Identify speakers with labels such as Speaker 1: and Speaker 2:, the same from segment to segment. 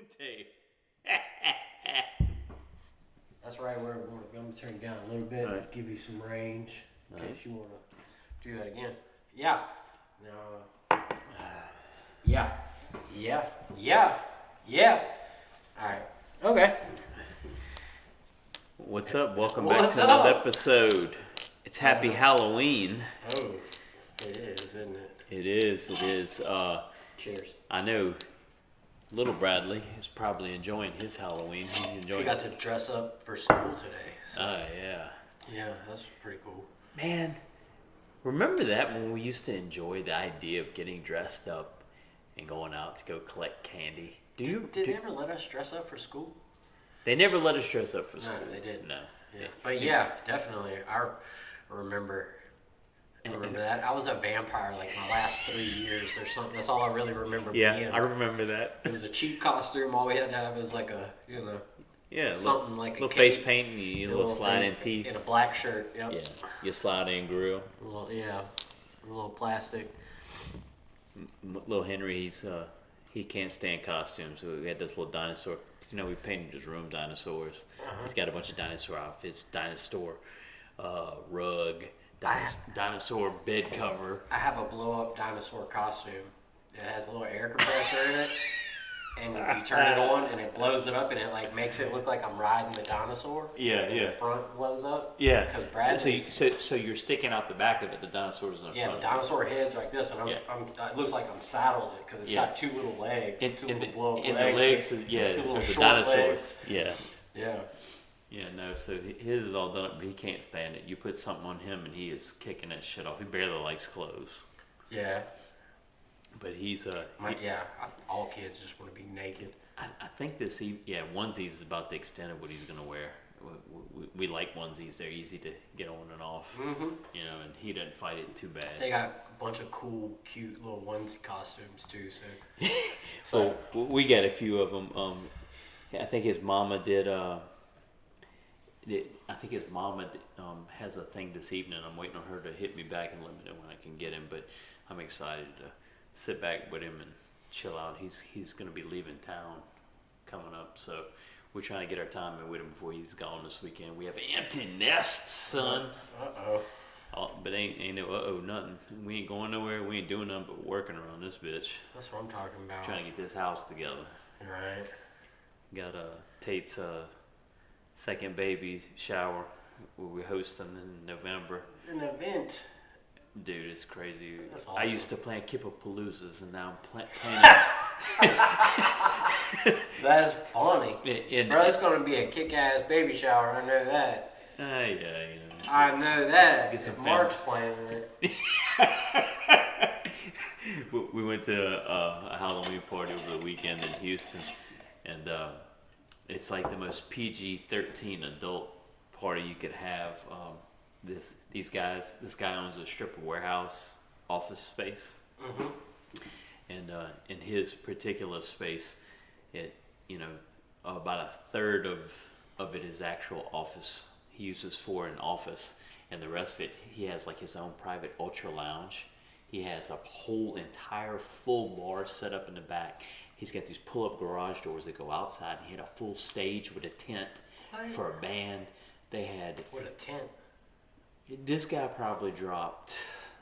Speaker 1: Tay.
Speaker 2: That's right. I'm going to turn you down a little bit,
Speaker 1: Right.
Speaker 2: give you some range in
Speaker 1: Right.
Speaker 2: case you want to do that again. Yeah. Now, yeah. All right. Okay.
Speaker 1: What's up? Welcome back
Speaker 2: What's
Speaker 1: to another
Speaker 2: up?
Speaker 1: episode. It's Happy Halloween.
Speaker 2: Oh, it is, isn't it?
Speaker 1: It is.
Speaker 2: Cheers.
Speaker 1: I know little Bradley is probably enjoying his Halloween. He's
Speaker 2: We
Speaker 1: enjoying
Speaker 2: got to dress up for school today. So,
Speaker 1: yeah.
Speaker 2: yeah, that's pretty cool.
Speaker 1: Man, remember that when we used to enjoy the idea of getting dressed up and going out to go collect candy?
Speaker 2: Did they ever let us dress up for school?
Speaker 1: They never let us dress up for school.
Speaker 2: No, they didn't.
Speaker 1: No.
Speaker 2: Yeah. But yeah, definitely. I remember that. I was a vampire like my last 3 years or something. That's all I really remember being.
Speaker 1: Yeah, I remember that.
Speaker 2: It was a cheap costume. All we had to have was like a, something like a
Speaker 1: little
Speaker 2: cape,
Speaker 1: face paint and you little sliding teeth.
Speaker 2: and a black shirt. Yep.
Speaker 1: Yeah, you slide in grill.
Speaker 2: A little plastic.
Speaker 1: Little Henry, he can't stand costumes. So we had this little dinosaur. We painted his room dinosaurs. He's got a bunch of dinosaur outfits, dinosaur rug, dinosaur bed cover.
Speaker 2: I have a blow-up dinosaur costume. It has a little air compressor in it, and you turn it on, and it blows it up, and it like makes it look like I'm riding the dinosaur.
Speaker 1: Yeah.
Speaker 2: The front blows up.
Speaker 1: Yeah.
Speaker 2: Because Brad.
Speaker 1: So you're sticking out the back of it. The dinosaur's in the front.
Speaker 2: Yeah, the dinosaur head's like this, and it looks like I'm saddled it because it's got two little legs, two little blow-up legs.
Speaker 1: The legs,
Speaker 2: two little
Speaker 1: the
Speaker 2: short
Speaker 1: dinosaurs.
Speaker 2: legs.
Speaker 1: Yeah.
Speaker 2: Yeah.
Speaker 1: No, so his is all done up, but he can't stand it. You put something on him, and he is kicking that shit off. He barely likes clothes.
Speaker 2: Yeah.
Speaker 1: But he's
Speaker 2: all kids just want to be naked.
Speaker 1: I think onesies is about the extent of what he's gonna wear. We like onesies; they're easy to get on and off.
Speaker 2: Mm-hmm.
Speaker 1: And he doesn't fight it too bad.
Speaker 2: They got a bunch of cool, cute little onesie costumes too.
Speaker 1: So we got a few of them. I think his mama did. Has a thing this evening. I'm waiting on her to hit me back and let me know when I can get him. But I'm excited to sit back with him and chill out. He's going to be leaving town coming up, so we're trying to get our time in with him before he's gone this weekend. We have an empty nest, son. But ain't no nothing. We ain't going nowhere. We ain't doing nothing but working around this bitch.
Speaker 2: That's what I'm talking about.
Speaker 1: Trying to get this house together.
Speaker 2: Right.
Speaker 1: Got Tate's second baby shower. We're hosting in November.
Speaker 2: An event.
Speaker 1: Dude, it's crazy.
Speaker 2: That's awesome.
Speaker 1: I used to plan Kipapaloozas, and now I'm planning.
Speaker 2: That's funny. Bro, it's going to be a kick-ass baby shower. I know that. I know that.
Speaker 1: Get some
Speaker 2: Mark's planning it.
Speaker 1: We went to a Halloween party over the weekend in Houston, and it's like the most PG-13 adult party you could have. This guy owns a strip of warehouse office space, and in his particular space, about a third of it is actual office. He uses for an office, and the rest of it he has like his own private ultra lounge. He has a whole entire full bar set up in the back. He's got these pull-up garage doors that go outside. He had a full stage with a tent for a band. They had
Speaker 2: What a tent.
Speaker 1: This guy probably dropped,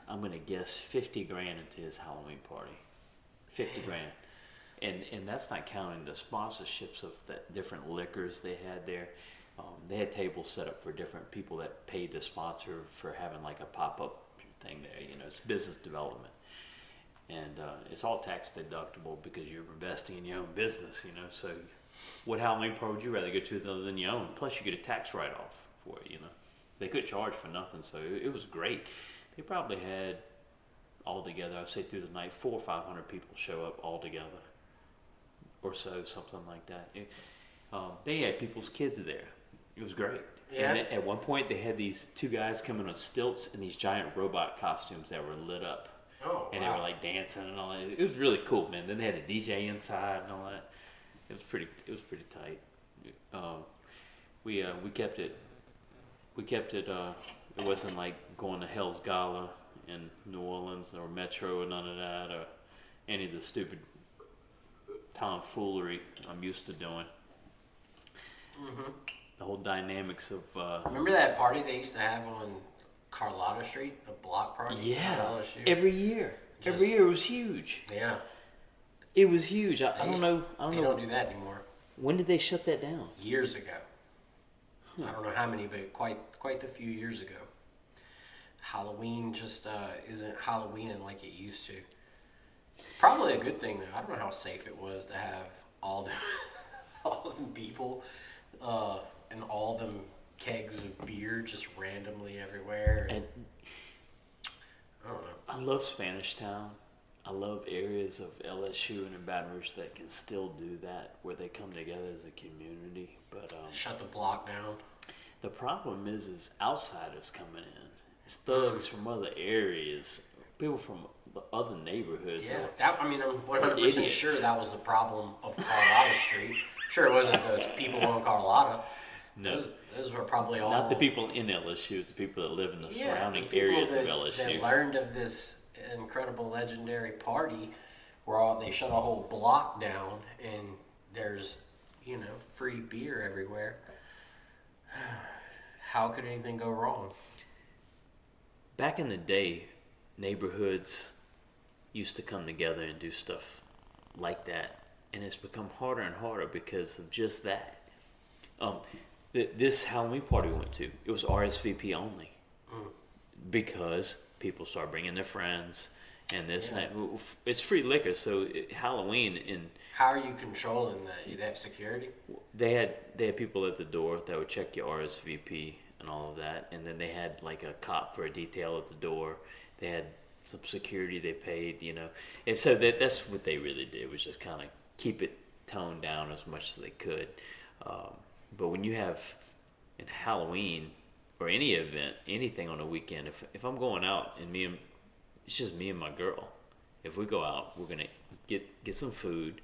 Speaker 1: I'm gonna guess, $50,000 into his Halloween party. $50,000, and that's not counting the sponsorships of the different liquors they had there. They had tables set up for different people that paid to sponsor for having like a pop-up thing there. It's business development, and it's all tax deductible because you're investing in your own business. So what Halloween party would you rather go to other than your own? Plus, you get a tax write-off for it. They could charge for nothing, so it was great. They probably had altogether, I'd say through the night, 400 or 500 people show up altogether, or so, something like that. They had people's kids there. It was great.
Speaker 2: Yeah.
Speaker 1: And at one point, they had these two guys coming on stilts in these giant robot costumes that were lit up.
Speaker 2: Oh,
Speaker 1: and they were like dancing and all that. It was really cool, man. Then they had a DJ inside and all that. It was pretty tight. We kept it. It wasn't like going to Hell's Gala in New Orleans or Metro or none of that or any of the stupid tomfoolery I'm used to doing. The whole dynamics of
Speaker 2: Remember that party they used to have on Carlotta Street, a block party?
Speaker 1: yeah, every year.
Speaker 2: Just-
Speaker 1: Every year it was huge.
Speaker 2: Yeah.
Speaker 1: It was huge. I don't know.
Speaker 2: They don't do that anymore.
Speaker 1: When did they shut that down?
Speaker 2: Years ago. I don't know how many, but quite the few years ago. Halloween just isn't Halloweening like it used to. Probably a good thing though. I don't know how safe it was to have all the all them people and all them kegs of beer just randomly everywhere.
Speaker 1: And
Speaker 2: I don't know.
Speaker 1: I love Spanish Town. I love areas of LSU and in Baton Rouge that can still do that, where they come together as a community. But
Speaker 2: Shut the block down.
Speaker 1: the problem is outsiders coming in. It's thugs from other areas, people from the other neighborhoods.
Speaker 2: Yeah, I'm 100% sure that was the problem of Carlotta Street. Sure, it wasn't those people on Carlotta.
Speaker 1: No,
Speaker 2: those were probably all
Speaker 1: not the people in LSU. It's the people that live in the surrounding
Speaker 2: the people
Speaker 1: areas
Speaker 2: that,
Speaker 1: of LSU.
Speaker 2: that learned of this incredible legendary party where they shut a whole block down and there's free beer everywhere. How could anything go wrong?
Speaker 1: Back in the day, neighborhoods used to come together and do stuff like that, and it's become harder and harder because of just that. This Halloween party we went to, it was RSVP only because people start bringing their friends and this and that. It's free liquor, so Halloween in.
Speaker 2: How are you controlling that? You have security?
Speaker 1: They had people at the door that would check your RSVP and all of that, and then they had like a cop for a detail at the door. They had some security they paid, and so that's what they really did, was just kind of keep it toned down as much as they could. But when you have in Halloween or any event, anything on a weekend, if I'm going out and it's just me and my girl. If we go out, we're gonna get some food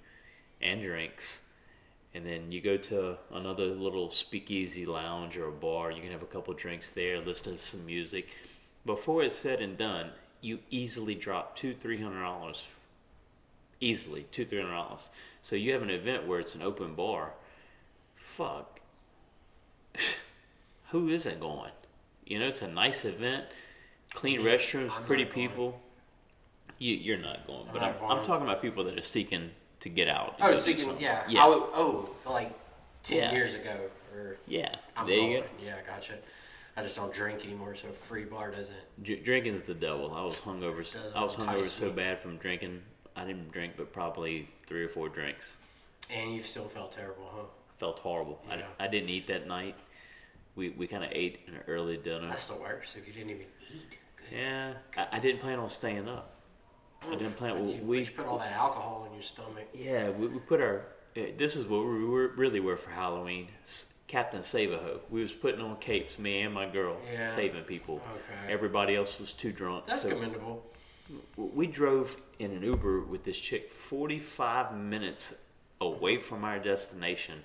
Speaker 1: and drinks, and then you go to another little speakeasy lounge or a bar. You can have a couple drinks there, listen to some music. Before it's said and done, you easily drop $200-300. Easily $200-300. So you have an event where it's an open bar. Fuck. Who isn't going? It's a nice event, clean restrooms, pretty people. You're not going, but I'm talking about people that are seeking to get out.
Speaker 2: I was thinking, yeah. Like 10 years ago, or I'm
Speaker 1: there
Speaker 2: going.
Speaker 1: you go.
Speaker 2: Yeah, gotcha. I just don't drink anymore, so free bar doesn't.
Speaker 1: Drinking's the devil. I was hungover. So
Speaker 2: me.
Speaker 1: bad from drinking. I didn't drink, but probably 3 or 4 drinks.
Speaker 2: And you still felt terrible, huh?
Speaker 1: Felt horrible.
Speaker 2: Yeah.
Speaker 1: I didn't eat that night. We kind of ate an early dinner.
Speaker 2: That's the worst if you didn't even eat. Good.
Speaker 1: Yeah, I didn't plan on staying up. I didn't plan. We
Speaker 2: put all that alcohol in your stomach.
Speaker 1: Yeah, we put our. This is what we really were for Halloween. Captain Save-A-Ho. We was putting on capes, me and my girl, saving people.
Speaker 2: Okay.
Speaker 1: Everybody else was too drunk.
Speaker 2: That's commendable.
Speaker 1: We drove in an Uber with this chick 45 minutes away from our destination,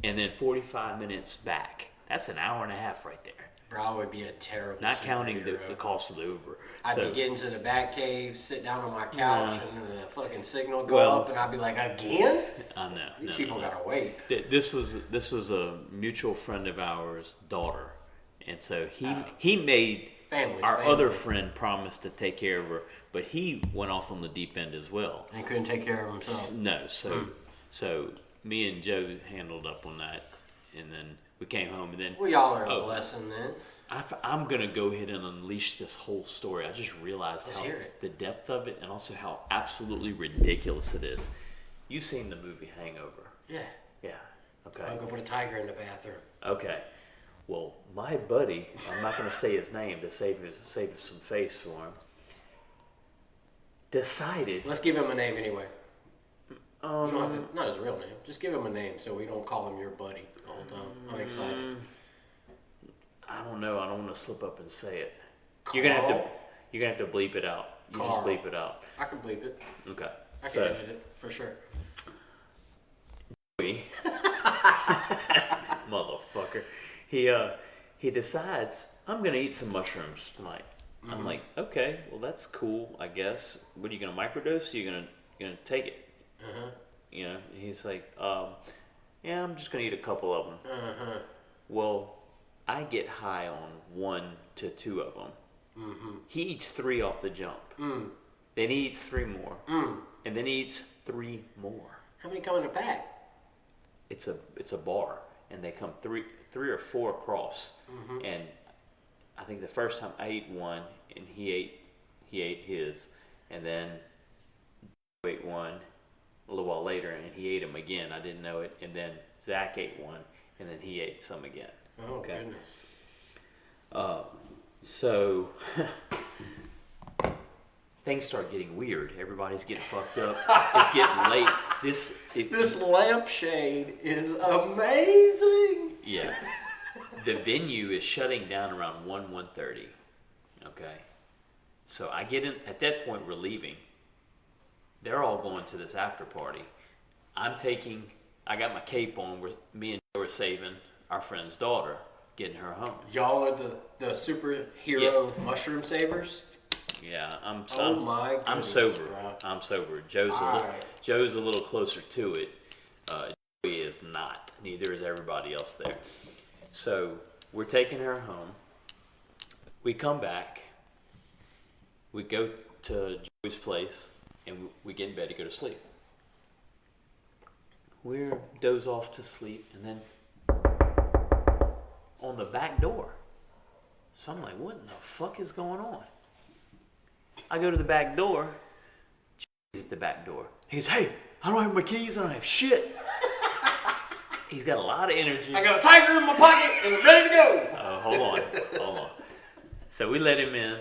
Speaker 1: and then 45 minutes back. That's an hour and a half right there.
Speaker 2: Bro, I would be a terrible
Speaker 1: Not counting the
Speaker 2: superhero.
Speaker 1: cost of the Uber.
Speaker 2: I'd be getting to the back cave, sit down on my couch, and then the fucking signal go up, and I'd be like, again?
Speaker 1: I know.
Speaker 2: These people gotta wait.
Speaker 1: This was a mutual friend of ours' daughter, and so he made our other friend promise to take care of her, but he went off on the deep end as well.
Speaker 2: And he couldn't take care of himself.
Speaker 1: No, so me and Joe handled up on that, and then we came home, and then
Speaker 2: y'all are a blessing then.
Speaker 1: I'm gonna go ahead and unleash this whole story. I just realized the depth of it, and also how absolutely ridiculous it is. You've seen the movie Hangover?
Speaker 2: Yeah.
Speaker 1: Yeah. Okay.
Speaker 2: I'll go put a tiger in the bathroom.
Speaker 1: Okay. Well, my buddy, I'm not gonna say his name to save some face for him. Decided.
Speaker 2: Let's give him a name anyway. You don't have to, not his real name. Just give him a name so we don't call him your buddy the whole time. I'm excited.
Speaker 1: I don't know. I don't want to slip up and say it.
Speaker 2: Carl?
Speaker 1: You're gonna have to bleep it out. You
Speaker 2: Carl.
Speaker 1: just bleep it out.
Speaker 2: I can bleep it.
Speaker 1: Okay.
Speaker 2: I can edit it for sure.
Speaker 1: Motherfucker. He decides, I'm gonna eat some mushrooms tonight. Mm-hmm. I'm like, okay, well that's cool, I guess. What are you gonna microdose? Or you gonna take it? You know, he's like, yeah, I'm just gonna eat a couple of them.
Speaker 2: Uh-huh.
Speaker 1: Well, I get high on 1 to 2 of them.
Speaker 2: Mm-hmm.
Speaker 1: He eats 3 off the jump.
Speaker 2: Mm.
Speaker 1: Then he eats 3 more.
Speaker 2: Mm.
Speaker 1: And then he eats 3 more.
Speaker 2: How many come in a pack?
Speaker 1: It's a bar, and they come three or 4 across.
Speaker 2: Mm-hmm.
Speaker 1: And I think the first time I ate one, and he ate his, and then I ate one a little while later, and he ate them again. I didn't know it, and then Zach ate one, and then he ate some again.
Speaker 2: Oh, okay. Goodness.
Speaker 1: So things start getting weird. Everybody's getting fucked up. It's getting late.
Speaker 2: This lampshade is amazing.
Speaker 1: Yeah. The venue is shutting down around 1:30. Okay. So I get in, at that point we're leaving. They're all going to this after party. I got my cape on, me and Joe were saving our friend's daughter, getting her home.
Speaker 2: Y'all are the superhero mushroom savers?
Speaker 1: Yeah, I'm
Speaker 2: I'm
Speaker 1: sober.
Speaker 2: Bro.
Speaker 1: I'm sober. Joe's a little closer to it. Joey is not. Neither is everybody else there. So we're taking her home. We come back. We go to Joey's place, and we get in bed to go to sleep. We're doze off to sleep, and then on the back door. So I'm like, what in the fuck is going on? I go to the back door. He's at the back door. He goes, hey, I don't have my keys. I don't have shit. He's got a lot of energy.
Speaker 2: I got a tiger in my pocket and I'm ready to go.
Speaker 1: Hold on. So we let him in.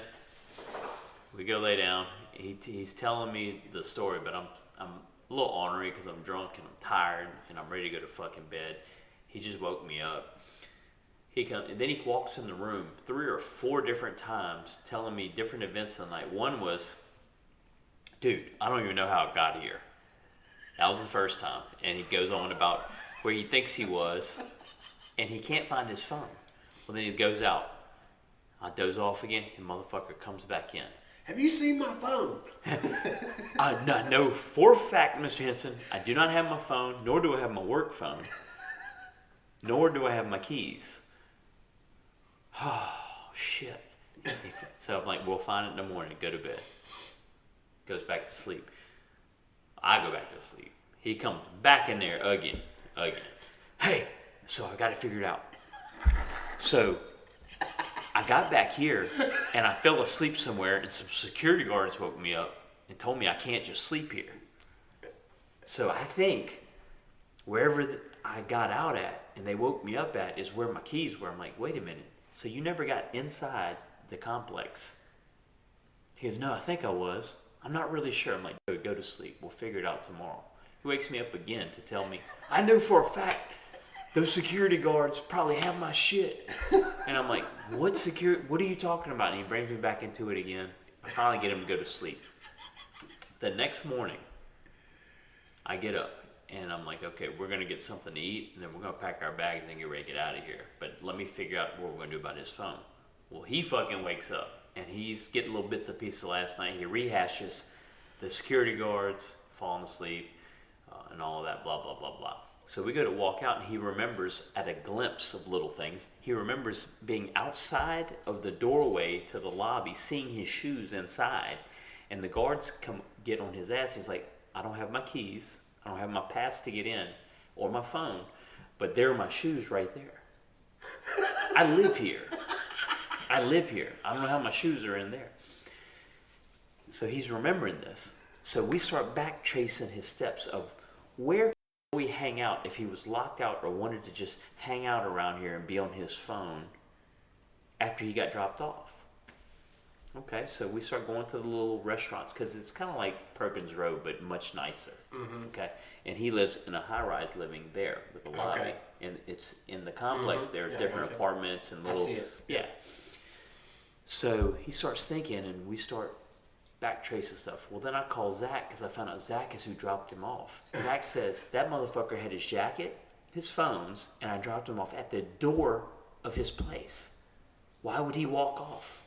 Speaker 1: We go lay down. He's telling me the story, but I'm a little ornery because I'm drunk and I'm tired and I'm ready to go to fucking bed. He just woke me up. And then he walks in the room 3 or 4 different times telling me different events of the night. One was, dude, I don't even know how I got here. That was the first time. And he goes on about where he thinks he was, and he can't find his phone. Well, then he goes out. I doze off again, and the motherfucker comes back in.
Speaker 2: Have you seen my phone?
Speaker 1: I know for a fact, Mr. Henson, I do not have my phone, nor do I have my work phone, nor do I have my keys. Oh, shit. So I'm like, we'll find it in the morning. Go to bed. Goes back to sleep. I go back to sleep. He comes back in there again. Hey, so I got to figure it out. So I got back here, and I fell asleep somewhere, and some security guards woke me up and told me I can't just sleep here. So I think wherever I got out at, and they woke me up at, is where my keys were. I'm like, wait a minute. So you never got inside the complex? He goes, no, I think I was. I'm not really sure. I'm like, go to sleep. We'll figure it out tomorrow. He wakes me up again to tell me, I know for a fact those security guards probably have my shit. And I'm like, what are you talking about? And he brings me back into it again. I finally get him to go to sleep. The next morning, I get up. And I'm like, okay, we're going to get something to eat, and then we're going to pack our bags and get ready to get out of here. But let me figure out what we're going to do about his phone. Well, he fucking wakes up, and he's getting little bits and pieces last night. He rehashes the security guards falling asleep and all of that, blah, blah, blah, blah. So we go to walk out, and he remembers at a glimpse of little things. He remembers being outside of the doorway to the lobby, seeing his shoes inside. And the guards come get on his ass. He's like, I don't have my keys. I don't have my pass to get in or my phone, but there are my shoes right there. I live here. I don't know how my shoes are in there. So he's remembering this. So we start back tracing his steps of where could we hang out if he was locked out or wanted to just hang out around here and be on his phone after he got dropped off. Okay, so we start going to the little restaurants because it's kind of like Perkins Road, but much nicer. Mm-hmm. Okay, and he lives in a high-rise living there with a lobby, and it's in the complex. Mm-hmm. There's different apartments and little. I see it. Yeah. So he starts thinking, and we start back tracing stuff. Well, then I call Zach because I found out Zach is who dropped him off. Zach says that motherfucker had his jacket, his phones, and I dropped him off at the door of his place. Why would he walk off?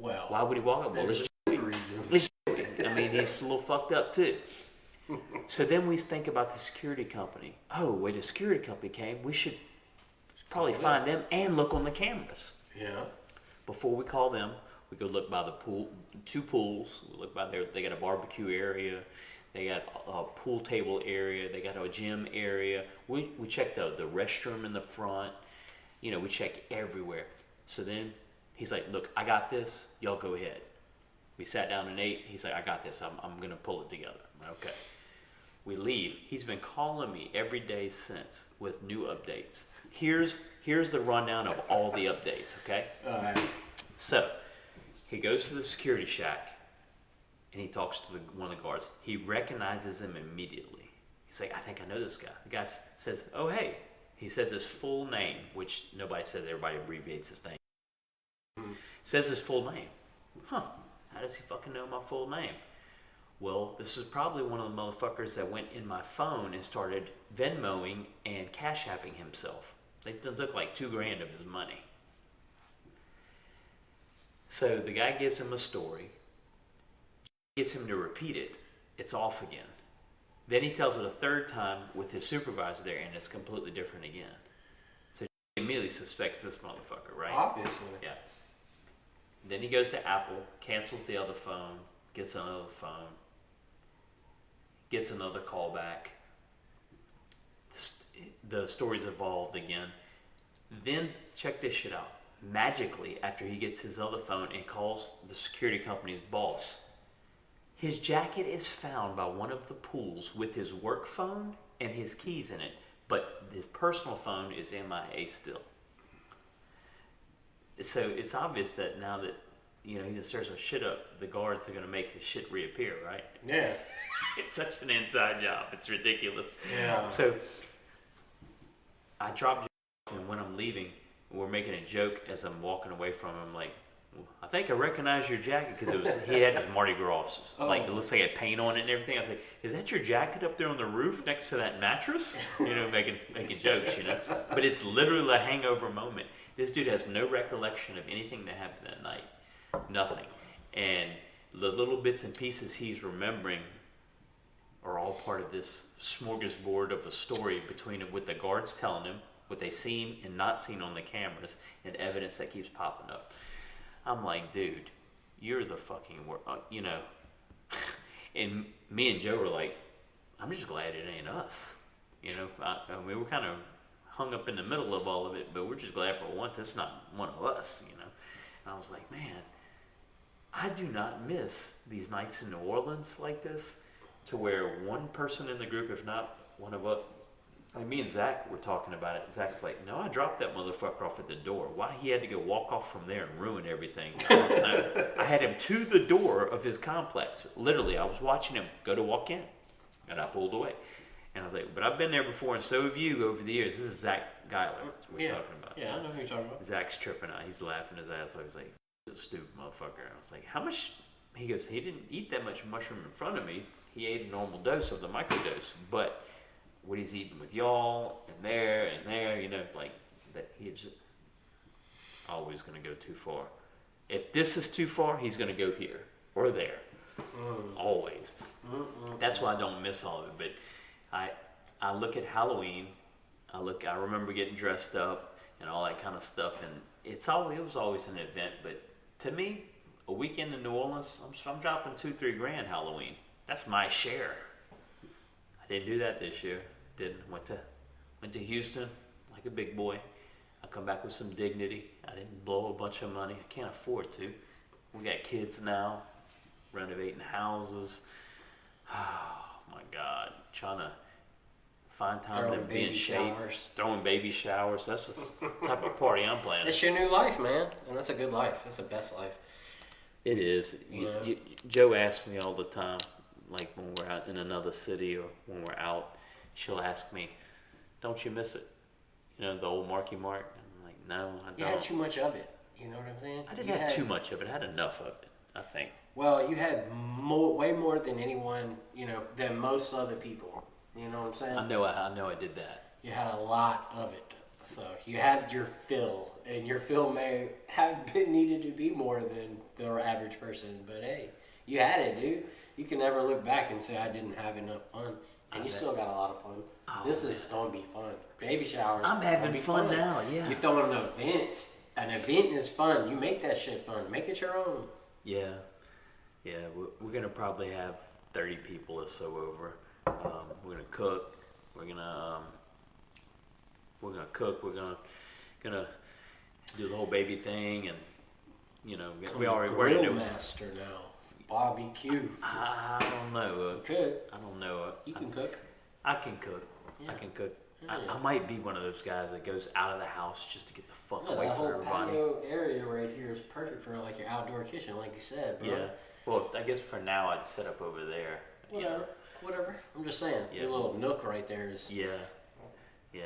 Speaker 2: Well,
Speaker 1: why would he walk up? Well, there's reasons. I mean, he's a little fucked up too. So then we think about the security company. Oh, wait, a security company came. We should probably find them and look on the cameras.
Speaker 2: Yeah.
Speaker 1: Before we call them, we go look by the pool, 2 pools. We look by there. They got a barbecue area. They got a pool table area. They got a gym area. We check the restroom in the front. You know, we check everywhere. So then he's like, look, I got this. Y'all go ahead. We sat down and ate. He's like, I got this. I'm going to pull it together. I'm like, okay. We leave. He's been calling me every day since with new updates. Here's the rundown of all the updates, okay?
Speaker 2: All right.
Speaker 1: So he goes to the security shack and he talks to one of the guards. He recognizes him immediately. He's like, I think I know this guy. The guy says, oh, hey. He says his full name, which nobody says. Everybody abbreviates his name. Says his full name. Huh. How does he fucking know my full name? Well, this is probably one of the motherfuckers that went in my phone and started Venmoing and Cash Apping himself. They took like $2,000 of his money. So the guy gives him a story, gets him to repeat it. It's off again. Then he tells it a third time with his supervisor there, and it's completely different again. So he immediately suspects this motherfucker, right?
Speaker 2: Obviously.
Speaker 1: Yeah. Then he goes to Apple, cancels the other phone, gets another phone, gets another call back. The story's evolved again. Then, check this shit out. Magically, after he gets his other phone and calls the security company's boss, his jacket is found by one of the pools with his work phone and his keys in it, but his personal phone is MIA still. So it's obvious that now that, you know, he just stirs some shit up, the guards are going to make his shit reappear, right?
Speaker 2: Yeah.
Speaker 1: It's such an inside job. It's ridiculous.
Speaker 2: Yeah.
Speaker 1: So I dropped you, and when I'm leaving, we're making a joke as I'm walking away from him, like, I think I recognize your jacket, because he had his Mardi Gras, like it looks like it had paint on it and everything. I was like, is that your jacket up there on the roof next to that mattress? You know, making jokes, you know. But it's literally a hangover moment. This dude has no recollection of anything that happened that night. Nothing. And the little bits and pieces he's remembering are all part of this smorgasbord of a story between what the guards telling him, what they seen and not seen on the cameras, and evidence that keeps popping up. I'm like, dude, you're the fucking you know. And me and Joe were like, I'm just glad it ain't us. You know, we were kind of hung up in the middle of all of it, but we're just glad for once it's not one of us, you know. And I was like, man, I do not miss these nights in New Orleans like this, to where one person in the group, if not one of us, like me and Zach were talking about it. Zach's like, no, I dropped that motherfucker off at the door. Why he had to go walk off from there and ruin everything? I had him to the door of his complex. Literally, I was watching him go to walk in, and I pulled away. And I was like, but I've been there before, and so have you over the years. This is Zach Geiler we're talking about.
Speaker 2: Yeah, I know who you're talking about.
Speaker 1: Zach's tripping out. He's laughing his ass off. He's like, stupid motherfucker. And I was like, how much? He goes, he didn't eat that much mushroom in front of me. He ate a normal dose of the microdose, but what he's eating with y'all and there, you know, like that, he's always going to go too far. If this is too far, he's going to go here or there. Always. That's why I don't miss all of it. But I look at Halloween. I remember getting dressed up and all that kind of stuff, and it was always an event. But to me, a weekend in New Orleans, I'm dropping $2-3 grand Halloween. That's my share. I didn't do that this year. Didn't. Went to Houston like a big boy. I come back with some dignity. I didn't blow a bunch of money. I can't afford to. We got kids now, renovating houses. Oh my God, trying to find time to be in shape. Throwing baby showers. That's the type of party I'm planning.
Speaker 2: It's your new life, man, and that's a good life. That's the best life.
Speaker 1: It is. Joe asks me all the time, like when we're out in another city or when we're out, she'll ask me, don't you miss it? You know, the old Marky Mark? I'm like, no, I don't.
Speaker 2: You had too much of it. You know what I'm saying?
Speaker 1: I didn't have too much of it. I had enough of it, I think.
Speaker 2: Well, you had way more than anyone, you know, than most other people. You know what I'm saying?
Speaker 1: I know I did that.
Speaker 2: You had a lot of it. So you had your fill, and your fill may have been needed to be more than the average person. But hey, You had it, dude. You can never look back and say I didn't have enough fun. And you still got a lot of fun.
Speaker 1: Oh,
Speaker 2: this is going to be fun. Baby showers.
Speaker 1: I'm having fun now, yeah.
Speaker 2: You throw an event. An event is fun. You make that shit fun. Make it your own.
Speaker 1: Yeah. Yeah, we're going to probably have 30 people or so over. We're going to cook. We're going to cook. We're going to do the whole baby thing. And, we already
Speaker 2: grill grill master now. Barbecue.
Speaker 1: I don't know.
Speaker 2: You could.
Speaker 1: I don't know.
Speaker 2: You can cook.
Speaker 1: I can cook. Yeah. I can cook. Yeah. I might be one of those guys that goes out of the house just to get the fuck away from everybody.
Speaker 2: The whole patio area right here is perfect for like your outdoor kitchen, like you said, bro.
Speaker 1: Yeah. Well, I guess for now I'd set up over there.
Speaker 2: Whatever. I'm just saying. Yeah. Your little nook right there is.
Speaker 1: Yeah. Yeah.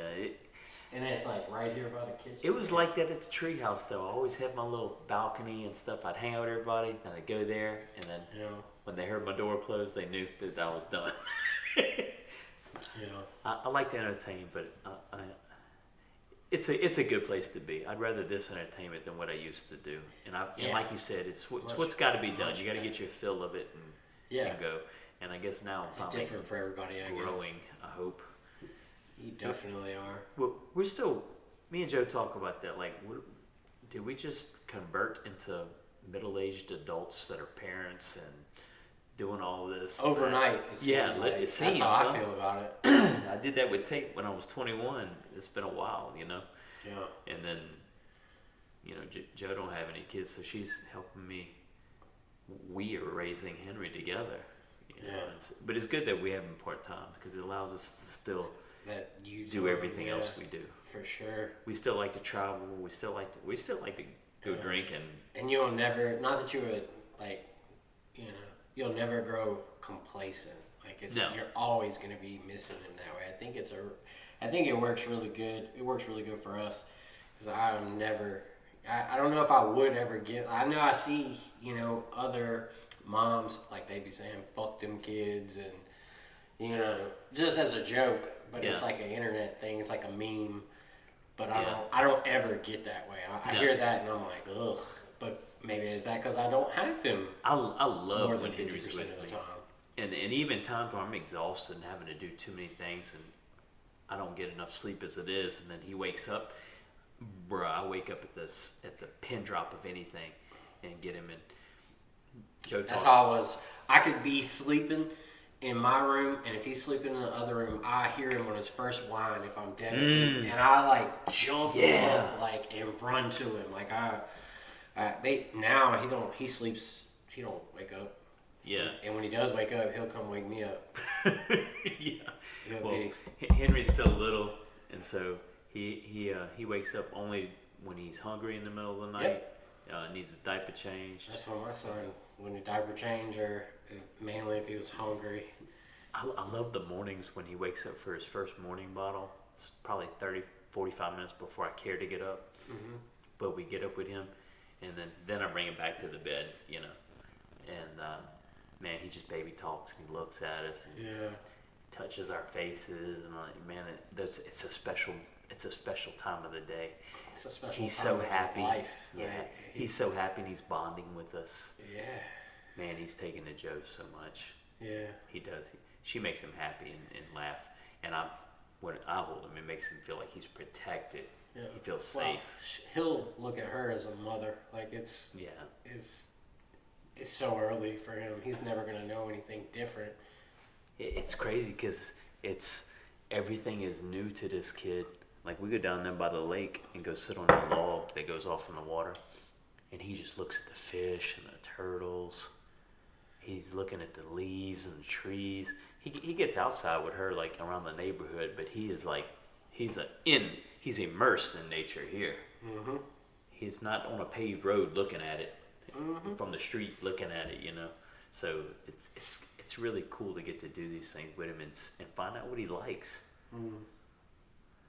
Speaker 2: And it's like right here by the kitchen.
Speaker 1: It was like that at the treehouse, though. I always had my little balcony and stuff. I'd hang out with everybody, then I'd go there, and then when they heard my door close, they knew that I was done. I like to entertain, but it's a good place to be. I'd rather this entertainment than what I used to do. And like you said, it's what's got to be done. You got to get your fill of it and go. And I guess now I'm finally
Speaker 2: different for everybody.
Speaker 1: Growing. I hope.
Speaker 2: You definitely are.
Speaker 1: Well, we're still. Me and Joe talk about that. Like, did we just convert into middle-aged adults that are parents and doing all this
Speaker 2: overnight?
Speaker 1: It seems.
Speaker 2: That's how I feel about it.
Speaker 1: I did that with Tate when I was 21. It's been a while,
Speaker 2: Yeah.
Speaker 1: And then, Joe don't have any kids, so she's helping me. We are raising Henry together. But it's good that we have him part-time because it allows us to still do everything else we do.
Speaker 2: For sure.
Speaker 1: We still like to travel. We still like to go drink
Speaker 2: and you'll never, not that you would you'll never grow complacent. Like you're always going to be missing him that way. I think it works really good. It works really good for us because I don't know if I would ever get. I know I see other moms like they be saying fuck them kids and just as a joke, but it's like an internet thing. It's like a meme. But I don't ever get that way. I hear that and I'm like, ugh. But maybe is that because I don't have him?
Speaker 1: I love
Speaker 2: more
Speaker 1: when
Speaker 2: than
Speaker 1: Henry's with
Speaker 2: of the
Speaker 1: me.
Speaker 2: time.
Speaker 1: And even times where I'm exhausted and having to do too many things and I don't get enough sleep as it is, and then he wakes up, bruh, I wake up at the pin drop of anything and get him in. Joe
Speaker 2: That's how I was. I could be sleeping in my room, and if he's sleeping in the other room, I hear him on his first whine if I'm dead asleep, and I like jump up and run to him. Like now he sleeps. He don't wake up.
Speaker 1: Yeah.
Speaker 2: And when he does wake up, he'll come wake me up.
Speaker 1: Henry's still little, and so he wakes up only when he's hungry in the middle of the night. Needs his diaper changed.
Speaker 2: That's when my son, when the diaper change, or mainly if he was hungry.
Speaker 1: I love the mornings when he wakes up for his first morning bottle. It's probably 30-45 minutes before I care to get up. Mm-hmm. But we get up with him, and then I bring him back to the bed, And man, he just baby talks and he looks at us and touches our faces, and man, it's a special time of the day.
Speaker 2: It's a special
Speaker 1: he's
Speaker 2: time
Speaker 1: so
Speaker 2: of
Speaker 1: happy.
Speaker 2: His life.
Speaker 1: Yeah, he's so happy and he's bonding with us.
Speaker 2: Yeah.
Speaker 1: Man, he's taking to Joe so much.
Speaker 2: Yeah.
Speaker 1: He does. She makes him happy and laugh. And when I hold him, it makes him feel like he's protected. Yeah. He feels safe.
Speaker 2: He'll look at her as a mother. Like it's so early for him. He's never gonna know anything different.
Speaker 1: It's crazy because everything is new to this kid. Like we go down there by the lake and go sit on the log that goes off in the water, and he just looks at the fish and the turtles. He's looking at the leaves and the trees. He gets outside with her like around the neighborhood, but he is like he's immersed in nature here. Mm-hmm. He's not on a paved road looking at it from the street looking at it, So it's really cool to get to do these things with him and find out what he likes. Mm.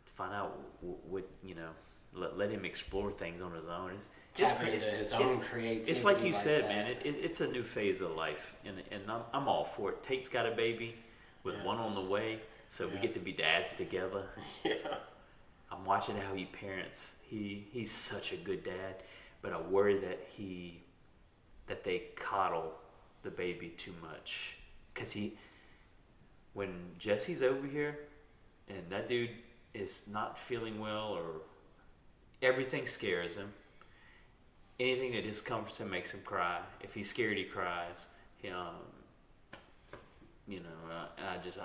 Speaker 1: Find out what let him explore things on his own.
Speaker 2: It's his own creativity.
Speaker 1: It's like you said, man. It's a new phase of life, and I'm all for it. Tate's got a baby with one on the way, so we get to be dads together.
Speaker 2: Yeah.
Speaker 1: I'm watching how he parents. He's such a good dad, but I worry that they coddle the baby too much. Because when Jesse's over here and that dude is not feeling well or everything scares him, anything that discomforts him makes him cry. If he's scared, he cries. And I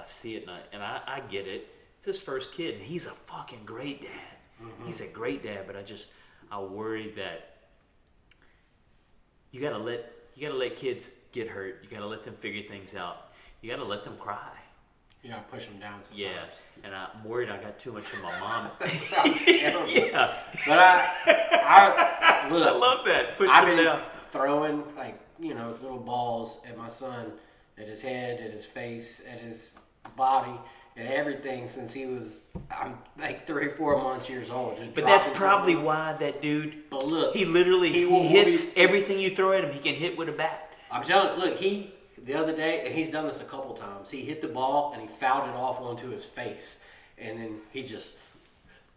Speaker 1: see it, and I get it. It's his first kid, and he's a fucking great dad. Mm-hmm. He's a great dad, but I worry that you gotta let kids get hurt. You gotta let them figure things out. You gotta let them cry.
Speaker 2: You gotta push them down sometimes.
Speaker 1: Yeah, and I'm worried I got too much of my mom.
Speaker 2: That sounds terrible.
Speaker 1: Yeah,
Speaker 2: but I
Speaker 1: love that. Push
Speaker 2: I've
Speaker 1: them
Speaker 2: been
Speaker 1: down.
Speaker 2: throwing little balls at my son, at his head, at his face, at his body, and everything since I'm like 3 or 4 years old.
Speaker 1: But that's probably why that dude.
Speaker 2: But look,
Speaker 1: he hits everything you throw at him. He can hit with a bat.
Speaker 2: I'm telling you, look, the other day, and he's done this a couple times. He hit the ball and he fouled it off onto his face, and then he just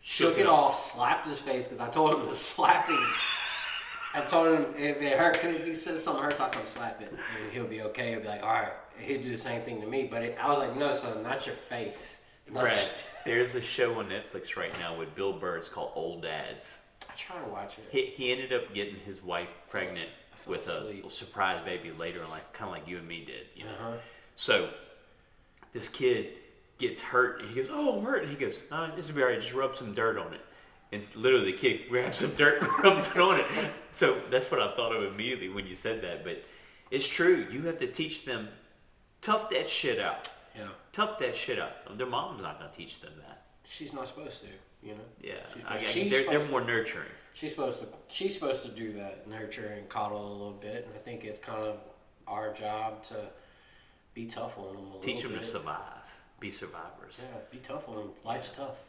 Speaker 2: shook it off, slapped his face because I told him to slap him. I told him if it hurt, if he says something hurts, I'll come slap it, and he'll be okay. He'll be like, all right. He'd do the same thing to me, but I was like, no, son, not your face.
Speaker 1: Brad, there's a show on Netflix right now with Bill Burr. It's called Old Dads.
Speaker 2: I try to watch it.
Speaker 1: He ended up getting his wife pregnant with a surprise baby later in life, kind of like you and me did. You know?
Speaker 2: Uh-huh.
Speaker 1: So this kid gets hurt, and he goes, "Oh, I'm hurt." And he goes, "This will be all right. Just rub some dirt on it." And it's literally the kid grabs some dirt and rubs it on it. So that's what I thought of immediately when you said that. But it's true. You have to teach them. Tough that shit out.
Speaker 2: Yeah.
Speaker 1: Tough that shit out. Their mom's not going to teach them that.
Speaker 2: She's not supposed to, you know?
Speaker 1: Yeah. They're more nurturing.
Speaker 2: She's supposed to do that, nurture and coddle a little bit. And I think it's kind of our job to be tough on them a little bit.
Speaker 1: Teach them to survive. Be survivors.
Speaker 2: Yeah, be tough on them. Life's tough.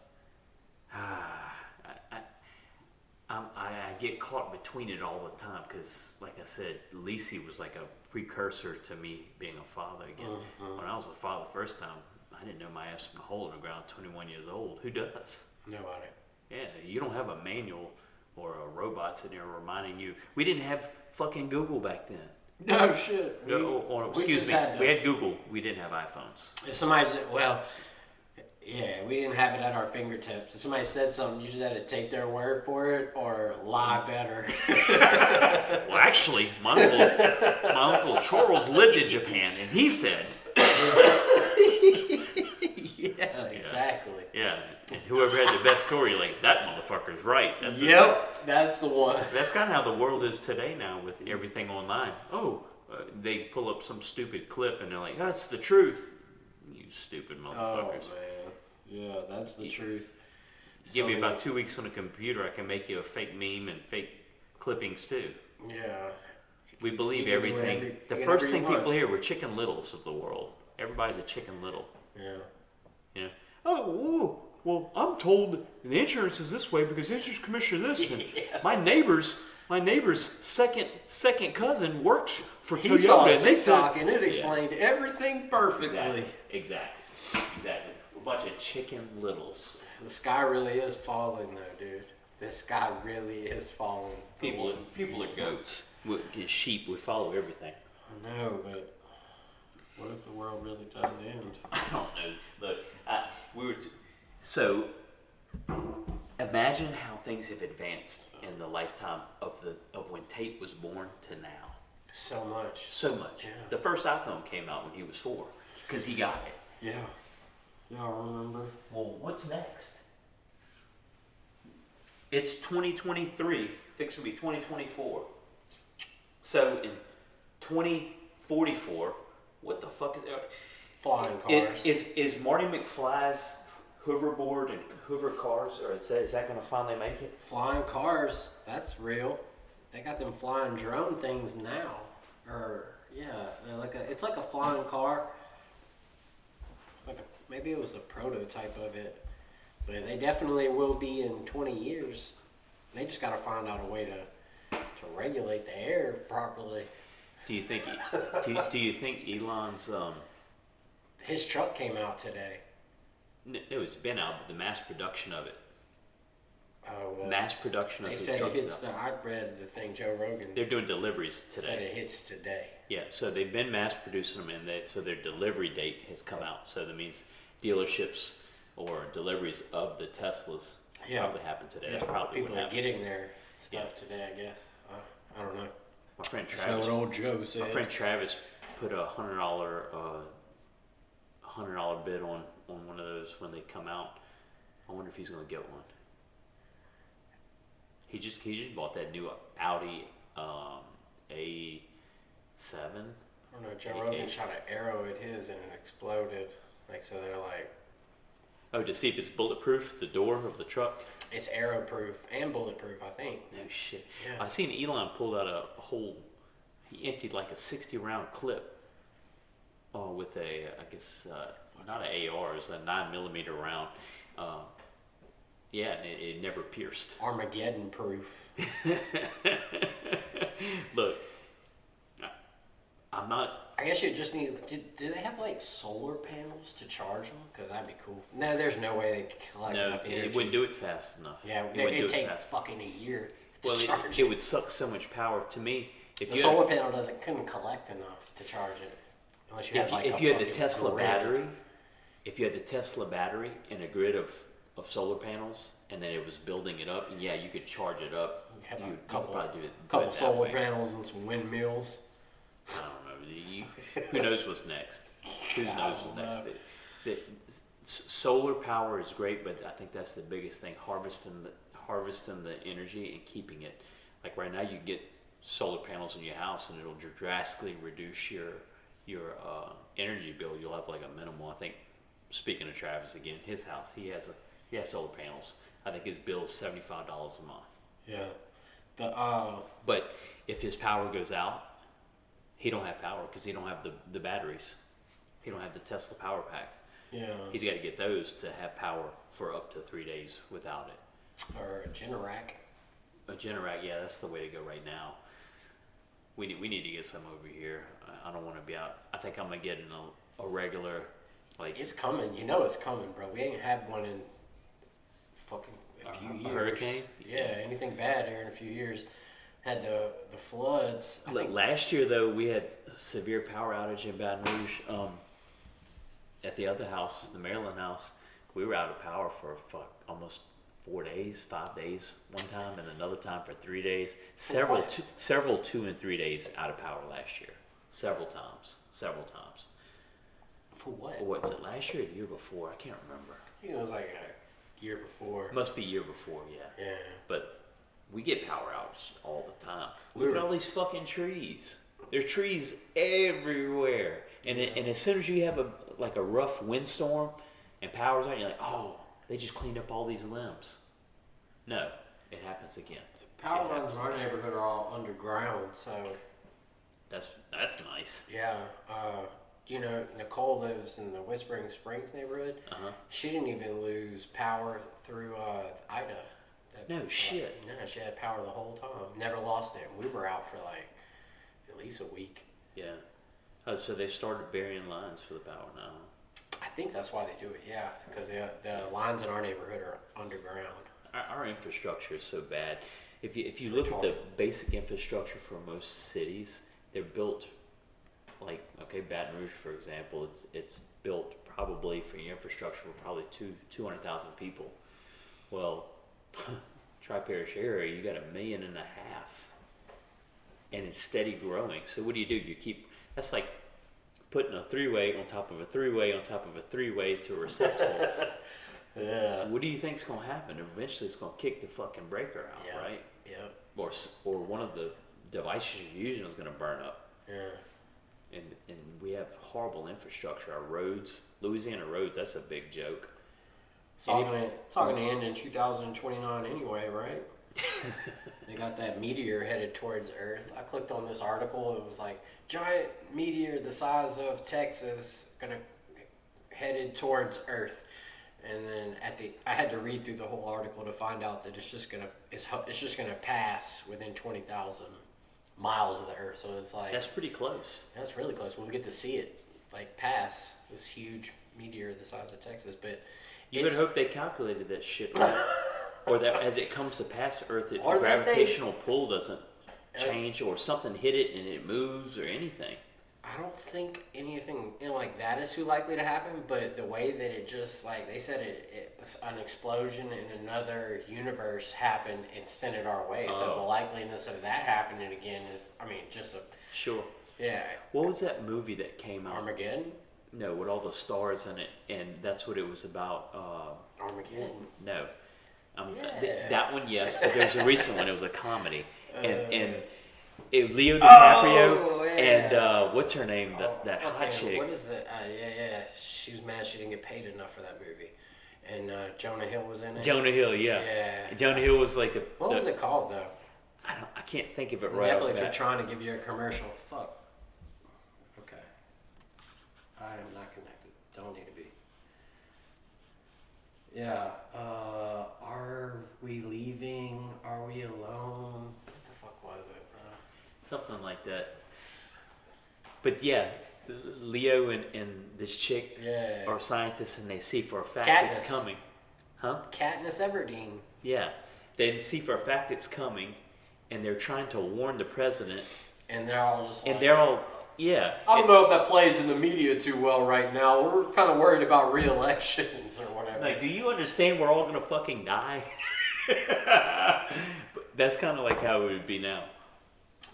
Speaker 1: I get caught between it all the time because, like I said, Lacey was like a precursor to me being a father again. Mm-hmm. When I was a father the first time, I didn't know my ass from a hole in the ground. 21 years old. Who does?
Speaker 2: Nobody.
Speaker 1: Yeah, you don't have a manual or a robot sitting there reminding you. We didn't have fucking Google back then.
Speaker 2: No shit.
Speaker 1: Excuse me. We had Google. We didn't have iPhones.
Speaker 2: If somebody said, yeah, we didn't have it at our fingertips. If somebody said something, you just had to take their word for it or lie better.
Speaker 1: Well, actually, my uncle Charles lived in Japan, and he said.
Speaker 2: Yeah, exactly.
Speaker 1: Yeah, and whoever had the best story, like, that motherfucker's right.
Speaker 2: That's the one.
Speaker 1: That's kind of how the world is today now with everything online. They pull up some stupid clip, and they're like, that's the truth. You stupid motherfuckers.
Speaker 2: Oh, man. Yeah, that's the truth.
Speaker 1: Give me about 2 weeks on a computer, I can make you a fake meme and fake clippings too.
Speaker 2: Yeah.
Speaker 1: We believe everything. The first thing people hear, we're Chicken Littles of the world. Everybody's a Chicken Little.
Speaker 2: Yeah.
Speaker 1: You know? Oh, well, I'm told the insurance is this way because the insurance commissioner this. And my neighbor's second cousin works for Toyota.
Speaker 2: He saw
Speaker 1: and they said,
Speaker 2: and it explained everything perfectly.
Speaker 1: Exactly. A bunch of Chicken Littles.
Speaker 2: The sky really is falling, though, dude. The sky really is falling.
Speaker 1: People are goats. Sheep, we follow everything.
Speaker 2: I know, but what if the world really does end?
Speaker 1: I don't know. Look, so imagine how things have advanced in the lifetime of when Tate was born to now.
Speaker 2: So much.
Speaker 1: Yeah. The first iPhone came out when he was 4 because he got it.
Speaker 2: Yeah. Yeah, I remember.
Speaker 1: Well, what's next? It's 2023. Fix will be 2024. So in 2044, what the fuck is
Speaker 2: flying cars?
Speaker 1: Is Marty McFly's hoverboard and hover cars, or is that going to finally make it?
Speaker 2: Flying cars, that's real. They got them flying drone things now. It's like a flying car. Maybe it was the prototype of it, but they definitely will be in 20 years. They just got to find out a way to regulate the air properly.
Speaker 1: Do you think Elon's
Speaker 2: his truck came out today?
Speaker 1: No, it's been out, but the mass production of it. Mass production of
Speaker 2: They
Speaker 1: his
Speaker 2: said
Speaker 1: truck
Speaker 2: it
Speaker 1: is
Speaker 2: hits
Speaker 1: up.
Speaker 2: I read the thing, Joe Rogan
Speaker 1: They're doing deliveries
Speaker 2: said
Speaker 1: today.
Speaker 2: it hits today.
Speaker 1: Yeah, so they've been mass producing them, and so their delivery date has come out. So that means dealerships or deliveries of the Teslas probably happen today. That's probably
Speaker 2: people
Speaker 1: what
Speaker 2: are
Speaker 1: happened.
Speaker 2: getting their stuff today, I guess. I don't know.
Speaker 1: My friend
Speaker 2: That's
Speaker 1: Travis.
Speaker 2: what old Joe said.
Speaker 1: My friend Travis put a $100 bid on one of those when they come out. I wonder if he's gonna get one. He just bought that new Audi A7.
Speaker 2: I don't know. Joe Rogan shot an arrow at his and it exploded. Like, so they're like,
Speaker 1: Oh, to see if it's bulletproof, the door of the truck.
Speaker 2: it's arrow proof and bulletproof, I think.
Speaker 1: No shit.
Speaker 2: Yeah.
Speaker 1: I seen Elon pulled out a whole. He emptied like a 60-round clip. With a, I guess not an AR, it's a 9mm round. Yeah, and it never pierced.
Speaker 2: Armageddon proof.
Speaker 1: Look, I'm not.
Speaker 2: I guess you just need. Do they have like solar panels to charge them? Because that'd be cool. No, there's no way they could collect
Speaker 1: No,
Speaker 2: enough energy.
Speaker 1: it wouldn't do it fast enough.
Speaker 2: Yeah,
Speaker 1: it wouldn't
Speaker 2: it'd
Speaker 1: do it
Speaker 2: take
Speaker 1: fast.
Speaker 2: fucking a year to
Speaker 1: Well,
Speaker 2: charge
Speaker 1: it would suck so much power. To me, if
Speaker 2: The
Speaker 1: you
Speaker 2: solar
Speaker 1: had,
Speaker 2: panel couldn't collect enough to charge it, unless you had like
Speaker 1: if
Speaker 2: a
Speaker 1: you had the
Speaker 2: fucking
Speaker 1: Tesla
Speaker 2: grid.
Speaker 1: battery, if you had the Tesla battery and a grid of solar panels, and then it was building it up, and yeah, you could charge it up.
Speaker 2: You had
Speaker 1: You
Speaker 2: a
Speaker 1: could
Speaker 2: couple,
Speaker 1: probably do it
Speaker 2: couple
Speaker 1: that
Speaker 2: solar
Speaker 1: way.
Speaker 2: panels and some windmills.
Speaker 1: I don't know. Who knows what's next? Who knows what's next? Solar power is great, but I think that's the biggest thing: harvesting the energy and keeping it. Like right now, you can get solar panels in your house, and it'll drastically reduce your energy bill. You'll have like a minimal. I think. Speaking of Travis again, his house, he has solar panels. I think his bill is $75 a month.
Speaker 2: Yeah,
Speaker 1: But if his power goes out, he don't have power because he don't have the batteries. He don't have the Tesla power packs.
Speaker 2: yeah,
Speaker 1: He's got to get those to have power for up to 3 days without it.
Speaker 2: or a Generac.
Speaker 1: A Generac, yeah, that's the way to go right now. We need to get some over here. I don't want to be out. I think I'm gonna get in a regular, like
Speaker 2: It's coming. You know it's coming, bro. We ain't had one in fucking a few years.
Speaker 1: hurricane?
Speaker 2: Yeah, anything bad here in a few years. Had the floods. I
Speaker 1: Look,
Speaker 2: think
Speaker 1: last year though we had severe power outage in Baton Rouge. At the other house, the Maryland house, we were out of power for almost 4 days, 5 days one time, and another time for 3 days. Several 2 and 3 days out of power last year. Several times.
Speaker 2: for what?
Speaker 1: Or what's it? Last year or the year before? I can't remember.
Speaker 2: I think it was like a year before.
Speaker 1: It must be year before, yeah.
Speaker 2: Yeah.
Speaker 1: But we get power outs all the time.
Speaker 2: We
Speaker 1: Look
Speaker 2: were-
Speaker 1: at all these fucking trees. There's trees everywhere. And as soon as you have a rough windstorm and power's out, you're like, oh, they just cleaned up all these limbs. No, it happens again.
Speaker 2: Power
Speaker 1: It
Speaker 2: lines
Speaker 1: happens
Speaker 2: in our
Speaker 1: again.
Speaker 2: neighborhood are all underground, so
Speaker 1: That's nice.
Speaker 2: yeah. You know, Nicole lives in the Whispering Springs neighborhood.
Speaker 1: Uh-huh.
Speaker 2: She didn't even lose power through Ida.
Speaker 1: No shit.
Speaker 2: No, she had power the whole time. Never lost it. We were out for like at least a week.
Speaker 1: Yeah. Oh, so they started burying lines for the power now.
Speaker 2: I think that's why they do it. Yeah, because the lines in our neighborhood are underground.
Speaker 1: Our infrastructure is so bad. If you look at the basic infrastructure for most cities, they're built like Baton Rouge for example. It's built probably for your infrastructure for probably 200,000 people. Well, Tri-Parish area, you got 1.5 million, and it's steady growing. So what do? You keep that's like putting a three-way on top of a three-way on top of a three-way to a receptacle.
Speaker 2: Yeah.
Speaker 1: What do you think's gonna happen? Eventually, it's gonna kick the fucking breaker out,
Speaker 2: Yeah.
Speaker 1: right?
Speaker 2: Yeah.
Speaker 1: Or one of the devices you're using is gonna burn up.
Speaker 2: Yeah.
Speaker 1: And we have horrible infrastructure. Our roads, Louisiana roads, that's a big joke.
Speaker 2: It's all gonna end in 2029 anyway, right? They got that meteor headed towards Earth. I clicked on this article. It was like giant meteor the size of Texas headed towards Earth. And then I had to read through the whole article to find out that it's just gonna pass within 20,000 miles of the Earth. So it's like
Speaker 1: That's pretty close.
Speaker 2: that's really close. We'll get to see it like pass this huge meteor the size of Texas. But
Speaker 1: You would hope they calculated that shit right. or that as it comes to pass Earth, the
Speaker 2: Or that they-
Speaker 1: gravitational pull doesn't change, or something hit it and it moves, or anything.
Speaker 2: I don't think anything like that is too likely to happen, but the way that it just, like, they said an explosion in another universe happened and sent it our way. So the likeliness of that happening again is, just a...
Speaker 1: Sure.
Speaker 2: Yeah.
Speaker 1: What was that movie that came out?
Speaker 2: Armageddon?
Speaker 1: No, with all the stars in it, and that's what it was about.
Speaker 2: Armageddon?
Speaker 1: No.
Speaker 2: Yeah.
Speaker 1: That one, yes, but there was a recent one. It was a comedy. And it was Leo DiCaprio and what's her name? That hot chick.
Speaker 2: What is it? Yeah. She was mad she didn't get paid enough for that movie. And Jonah Hill was in it.
Speaker 1: Jonah Hill, yeah. Jonah Hill was like the...
Speaker 2: What was it called, though?
Speaker 1: I can't think of it right
Speaker 2: Definitely,
Speaker 1: off
Speaker 2: if
Speaker 1: the
Speaker 2: you're
Speaker 1: bat.
Speaker 2: trying to give you a commercial. Fuck. Okay. I am not connected. Don't need to be. Yeah. Are we leaving? Are we alone? What the fuck was it?
Speaker 1: Something like that. But yeah, Leo and this chick are scientists, and they see for a fact
Speaker 2: Katniss.
Speaker 1: it's coming. Huh?
Speaker 2: Katniss Everdeen.
Speaker 1: Yeah. They see for a fact it's coming, and they're trying to warn the president.
Speaker 2: And they're all just like...
Speaker 1: And they're all... Yeah.
Speaker 2: I don't know if that plays in the media too well right now. We're kind of worried about re-elections or whatever.
Speaker 1: Like, do you understand we're all going to fucking die? But that's kind of like how it would be now.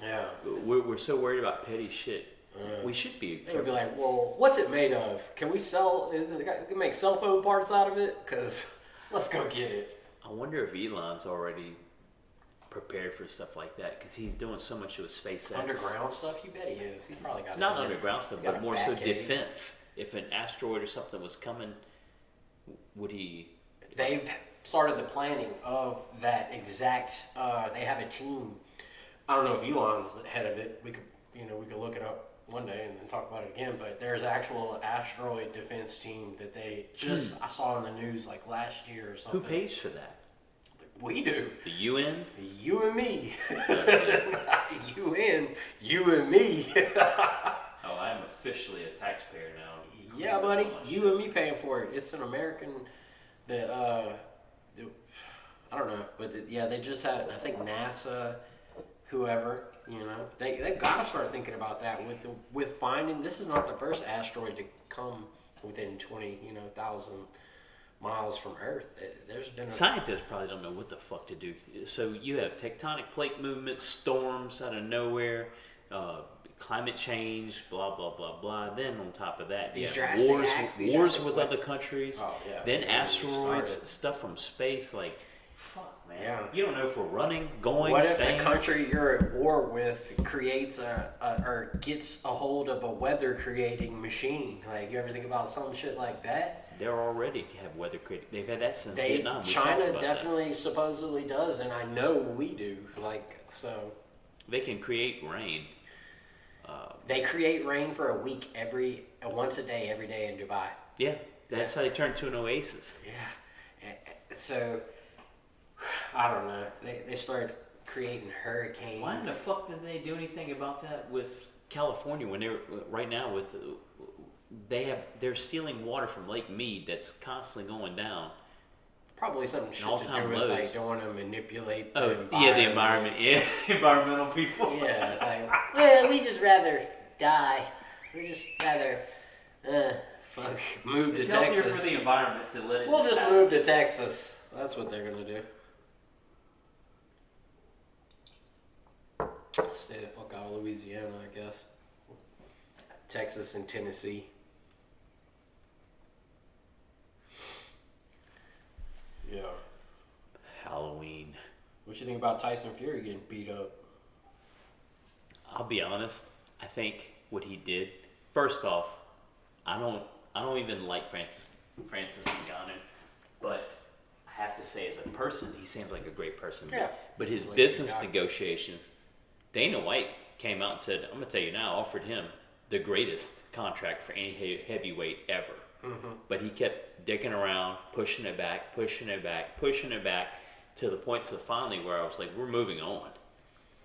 Speaker 2: Yeah.
Speaker 1: We're so worried about petty shit. We should be
Speaker 2: They would
Speaker 1: careful.
Speaker 2: be like, well, what's it made of? Can we sell... We can make cell phone parts out of it? Because let's go get it.
Speaker 1: I wonder if Elon's already prepared for stuff like that, because he's doing so much with SpaceX.
Speaker 2: Underground stuff? You bet he is. He's probably got...
Speaker 1: Not underground stuff,
Speaker 2: got
Speaker 1: but
Speaker 2: a
Speaker 1: more so
Speaker 2: bat cave.
Speaker 1: defense. If an asteroid or something was coming, would he...
Speaker 2: They've started the planning of that exact... they have a team. I don't know if Elon's the head of it. We could look it up one day and then talk about it again, but there's actual asteroid defense team that they just... I saw in the news like last year or something.
Speaker 1: Who pays for that?
Speaker 2: We do.
Speaker 1: The UN?
Speaker 2: You and me. Not UN. You and me.
Speaker 1: Oh, I am officially a taxpayer now.
Speaker 2: Yeah, buddy. You and me paying for it. It's an American... I don't know, but they just had... I think NASA, whoever, they've got to start thinking about that with finding... This is not the first asteroid to come within 20,000 miles from Earth. There's been
Speaker 1: Scientists probably don't know what the fuck to do. So you have tectonic plate movements, storms out of nowhere, climate change, blah blah blah blah. Then on top of that,
Speaker 2: These
Speaker 1: you have
Speaker 2: drastic
Speaker 1: wars,
Speaker 2: acts, these
Speaker 1: wars
Speaker 2: drastic
Speaker 1: with
Speaker 2: what-
Speaker 1: other countries.
Speaker 2: Oh, yeah.
Speaker 1: Then
Speaker 2: Yeah, you
Speaker 1: asteroids,
Speaker 2: started.
Speaker 1: stuff from space. Like, fuck, man.
Speaker 2: Yeah.
Speaker 1: You don't know if we're running, going,
Speaker 2: What if
Speaker 1: staying.
Speaker 2: the country you're at war with creates or gets a hold of a weather creating machine? Like, you ever think about some shit like that?
Speaker 1: They're already have weather critic. They've had that since Vietnam. We talked
Speaker 2: China
Speaker 1: about
Speaker 2: definitely supposedly does, and I know we do. Like, so
Speaker 1: that. They can create rain.
Speaker 2: they create rain for a week once a day, every day in Dubai.
Speaker 1: Yeah, that's how they turn to an oasis.
Speaker 2: Yeah. So I don't know. They started creating hurricanes.
Speaker 1: Why in the fuck did they do anything about that with California when they're right now with they're stealing water from Lake Mead that's constantly going down.
Speaker 2: Probably something shit to
Speaker 1: all-time
Speaker 2: do with
Speaker 1: lows.
Speaker 2: like don't want to manipulate the
Speaker 1: Oh
Speaker 2: environment.
Speaker 1: yeah, the environment. Yeah, environmental people.
Speaker 2: Yeah, it's like, well, we just rather die. We just rather move to
Speaker 1: It's healthier
Speaker 2: Texas.
Speaker 1: for the environment to let it.
Speaker 2: We'll just
Speaker 1: happen.
Speaker 2: move to Texas. That's what they're gonna do. Stay the fuck out of Louisiana, I guess. Texas and Tennessee. Yeah.
Speaker 1: Halloween.
Speaker 2: What you think about Tyson Fury getting beat up?
Speaker 1: I'll be honest. I think what he did. First off, I don't even like Francis Ngannou, but I have to say, as a person, he seems like a great person.
Speaker 2: Yeah.
Speaker 1: But his
Speaker 2: Like a
Speaker 1: business
Speaker 2: guy.
Speaker 1: negotiations, Dana White came out and said, "I'm gonna tell you now," offered him the greatest contract for any heavyweight ever.
Speaker 2: Mm-hmm.
Speaker 1: But he kept dicking around, pushing it back to the point to finally where I was like, "We're moving on,"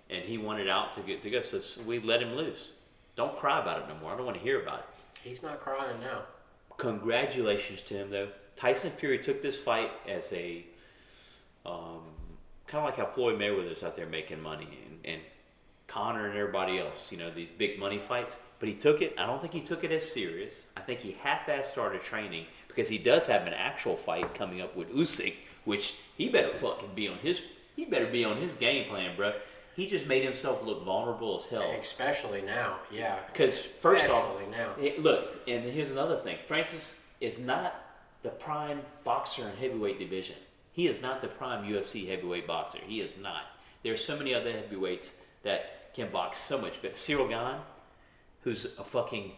Speaker 1: and he wanted out to go. So we let him loose. Don't cry about it no more. I don't want to hear about it.
Speaker 2: He's not crying now.
Speaker 1: Congratulations to him, though. Tyson Fury took this fight as a Kind of like how Floyd Mayweather's out there making money, and Conor and everybody else, these big money fights. But he took it. I don't think he took it as serious. I think he half-assed started training because he does have an actual fight coming up with Usyk, which he better fucking be on his. He better be on his game plan, bro. He just made himself look vulnerable as hell.
Speaker 2: Especially now, yeah.
Speaker 1: Because first off,
Speaker 2: now.
Speaker 1: Look, and here's another thing. Francis is not the prime boxer in heavyweight division. He is not the prime UFC heavyweight boxer. He is not. There's so many other heavyweights that can box so much better. Cyril Gane, who's a fucking,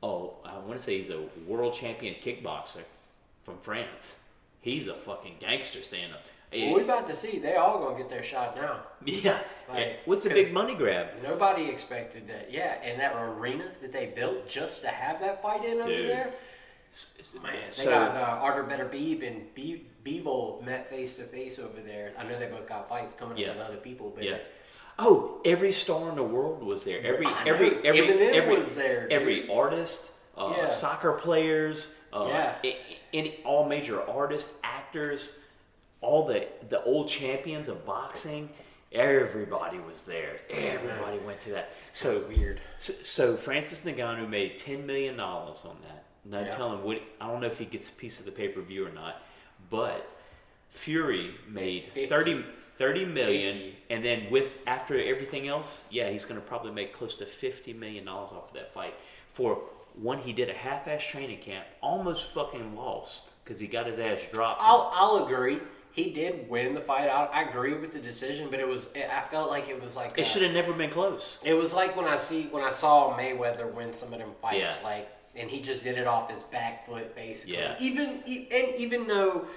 Speaker 1: I want to say he's a world champion kickboxer from France. He's a fucking gangster stand-up.
Speaker 2: Well, we about to see. They all gonna get their shot now.
Speaker 1: Yeah. What's a big money grab?
Speaker 2: Nobody expected that. Yeah, and that arena that they built just to have that fight in over there. Man, they got Arthur Beterbiev and Bivol met face to face over there. I know they both got fights coming up with other people, but
Speaker 1: oh, every star in the world was there. Every
Speaker 2: Eminem was there.
Speaker 1: Every artist, soccer players, all major artists, actors, all the old champions of boxing. Everybody was there. Everybody went to that. So
Speaker 2: weird.
Speaker 1: So Francis Ngannou made $10 million on that. Now tell him what. I don't know if he gets a piece of the pay-per-view or not, but Fury made 30 million, 50. And then after everything else, he's going to probably make close to $50 million off of that fight. For one, he did a half-ass training camp, almost fucking lost because he got his ass dropped.
Speaker 2: I'll agree. He did win the fight out. I agree with the decision, but I felt like it was like
Speaker 1: it should have never been close.
Speaker 2: It was like when I saw Mayweather win some of them fights, and he just did it off his back foot, basically. Yeah. Even though,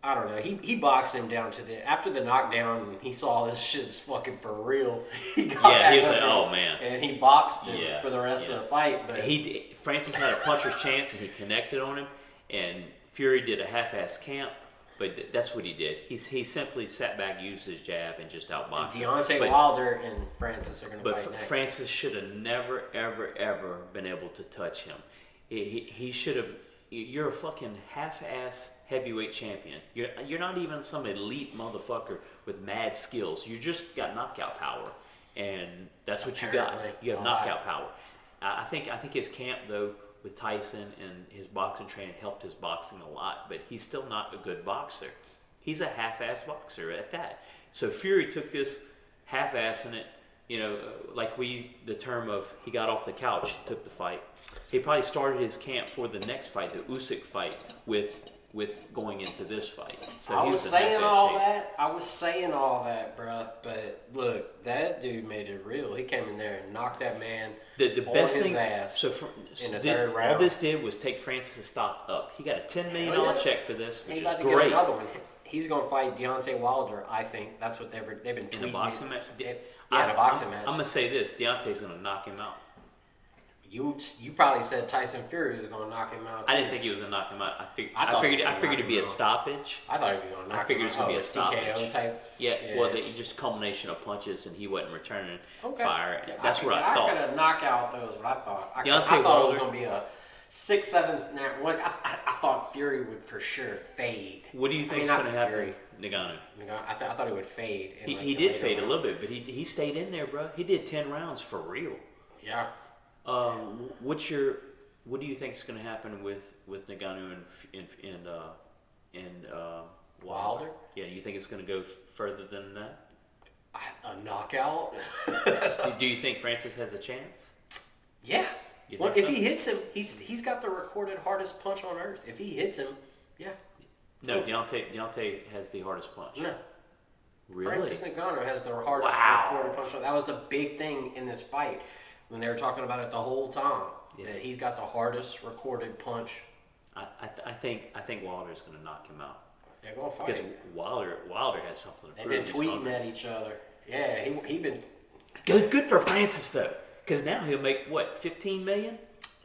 Speaker 2: I don't know, he boxed him down after the knockdown, and he saw this shit's fucking for real. He was like, oh man, and he boxed him for the rest of the fight. But
Speaker 1: Francis had a puncher's chance, and he connected on him, and Fury did a half-ass camp. But that's what he did. He simply sat back, used his jab, and just outboxed him.
Speaker 2: Deontay Wilder and Francis are going to fight next.
Speaker 1: But Francis should have never, ever, ever been able to touch him. He should have. You're a fucking half-ass heavyweight champion. You're not even some elite motherfucker with mad skills. You just got knockout power, and that's what you got. You have knockout power. I think his camp though, with Tyson and his boxing training helped his boxing a lot, but he's still not a good boxer. He's a half-assed boxer at that. So Fury took this half-assing it, the term of he got off the couch, took the fight. He probably started his camp for the next fight, the Usyk fight, with going into this fight. So
Speaker 2: I was saying all that, bro. But look, that dude made it real. He came in there and knocked that man
Speaker 1: the best
Speaker 2: his
Speaker 1: thing,
Speaker 2: ass
Speaker 1: in the third round. All this did was take Francis' stock up. He got a $10 million check for this, which is great. Get
Speaker 2: another one. He's going to fight Deontay Wilder, I think. That's what they've been tweeting.
Speaker 1: In the boxing match?
Speaker 2: In a boxing match.
Speaker 1: I'm going to say this. Deontay's going to knock him out.
Speaker 2: You probably said Tyson Fury was going to knock him out.
Speaker 1: I didn't think he was going to knock him out. I figured it'd be a stoppage.
Speaker 2: I thought he'd be going to knock him out.
Speaker 1: I figured it was going to be a stoppage.
Speaker 2: TKO type.
Speaker 1: Yeah, well, just a combination of punches, and he wasn't returning fire. Yeah, that's what I thought.
Speaker 2: I could have knocked out those, but I thought it was going to be a 6-7. I thought Fury would for sure fade.
Speaker 1: What do you think is going to happen? Ngannou.
Speaker 2: I thought he would fade.
Speaker 1: He did fade a little bit, but he stayed in there, bro. He did 10 rounds for real.
Speaker 2: Yeah.
Speaker 1: What do you think is going to happen with Ngannou and
Speaker 2: Wilder?
Speaker 1: Yeah, you think it's going to go further than that?
Speaker 2: A knockout?
Speaker 1: Do you think Francis has a chance?
Speaker 2: Yeah. Well, if he hits him, he's got the recorded hardest punch on earth. If he hits him, yeah.
Speaker 1: No, Deontay has the hardest punch.
Speaker 2: No.
Speaker 1: Really?
Speaker 2: Francis Ngannou has the hardest recorded punch. That was the big thing in this fight. When they were talking about it the whole time, that he's got the hardest recorded punch.
Speaker 1: I think Wilder's going to knock him out.
Speaker 2: They're going to fight.
Speaker 1: Because Wilder has something to prove.
Speaker 2: They've been tweeting at each other. Yeah, he been
Speaker 1: good for Francis though, because now he'll make what, $15 million?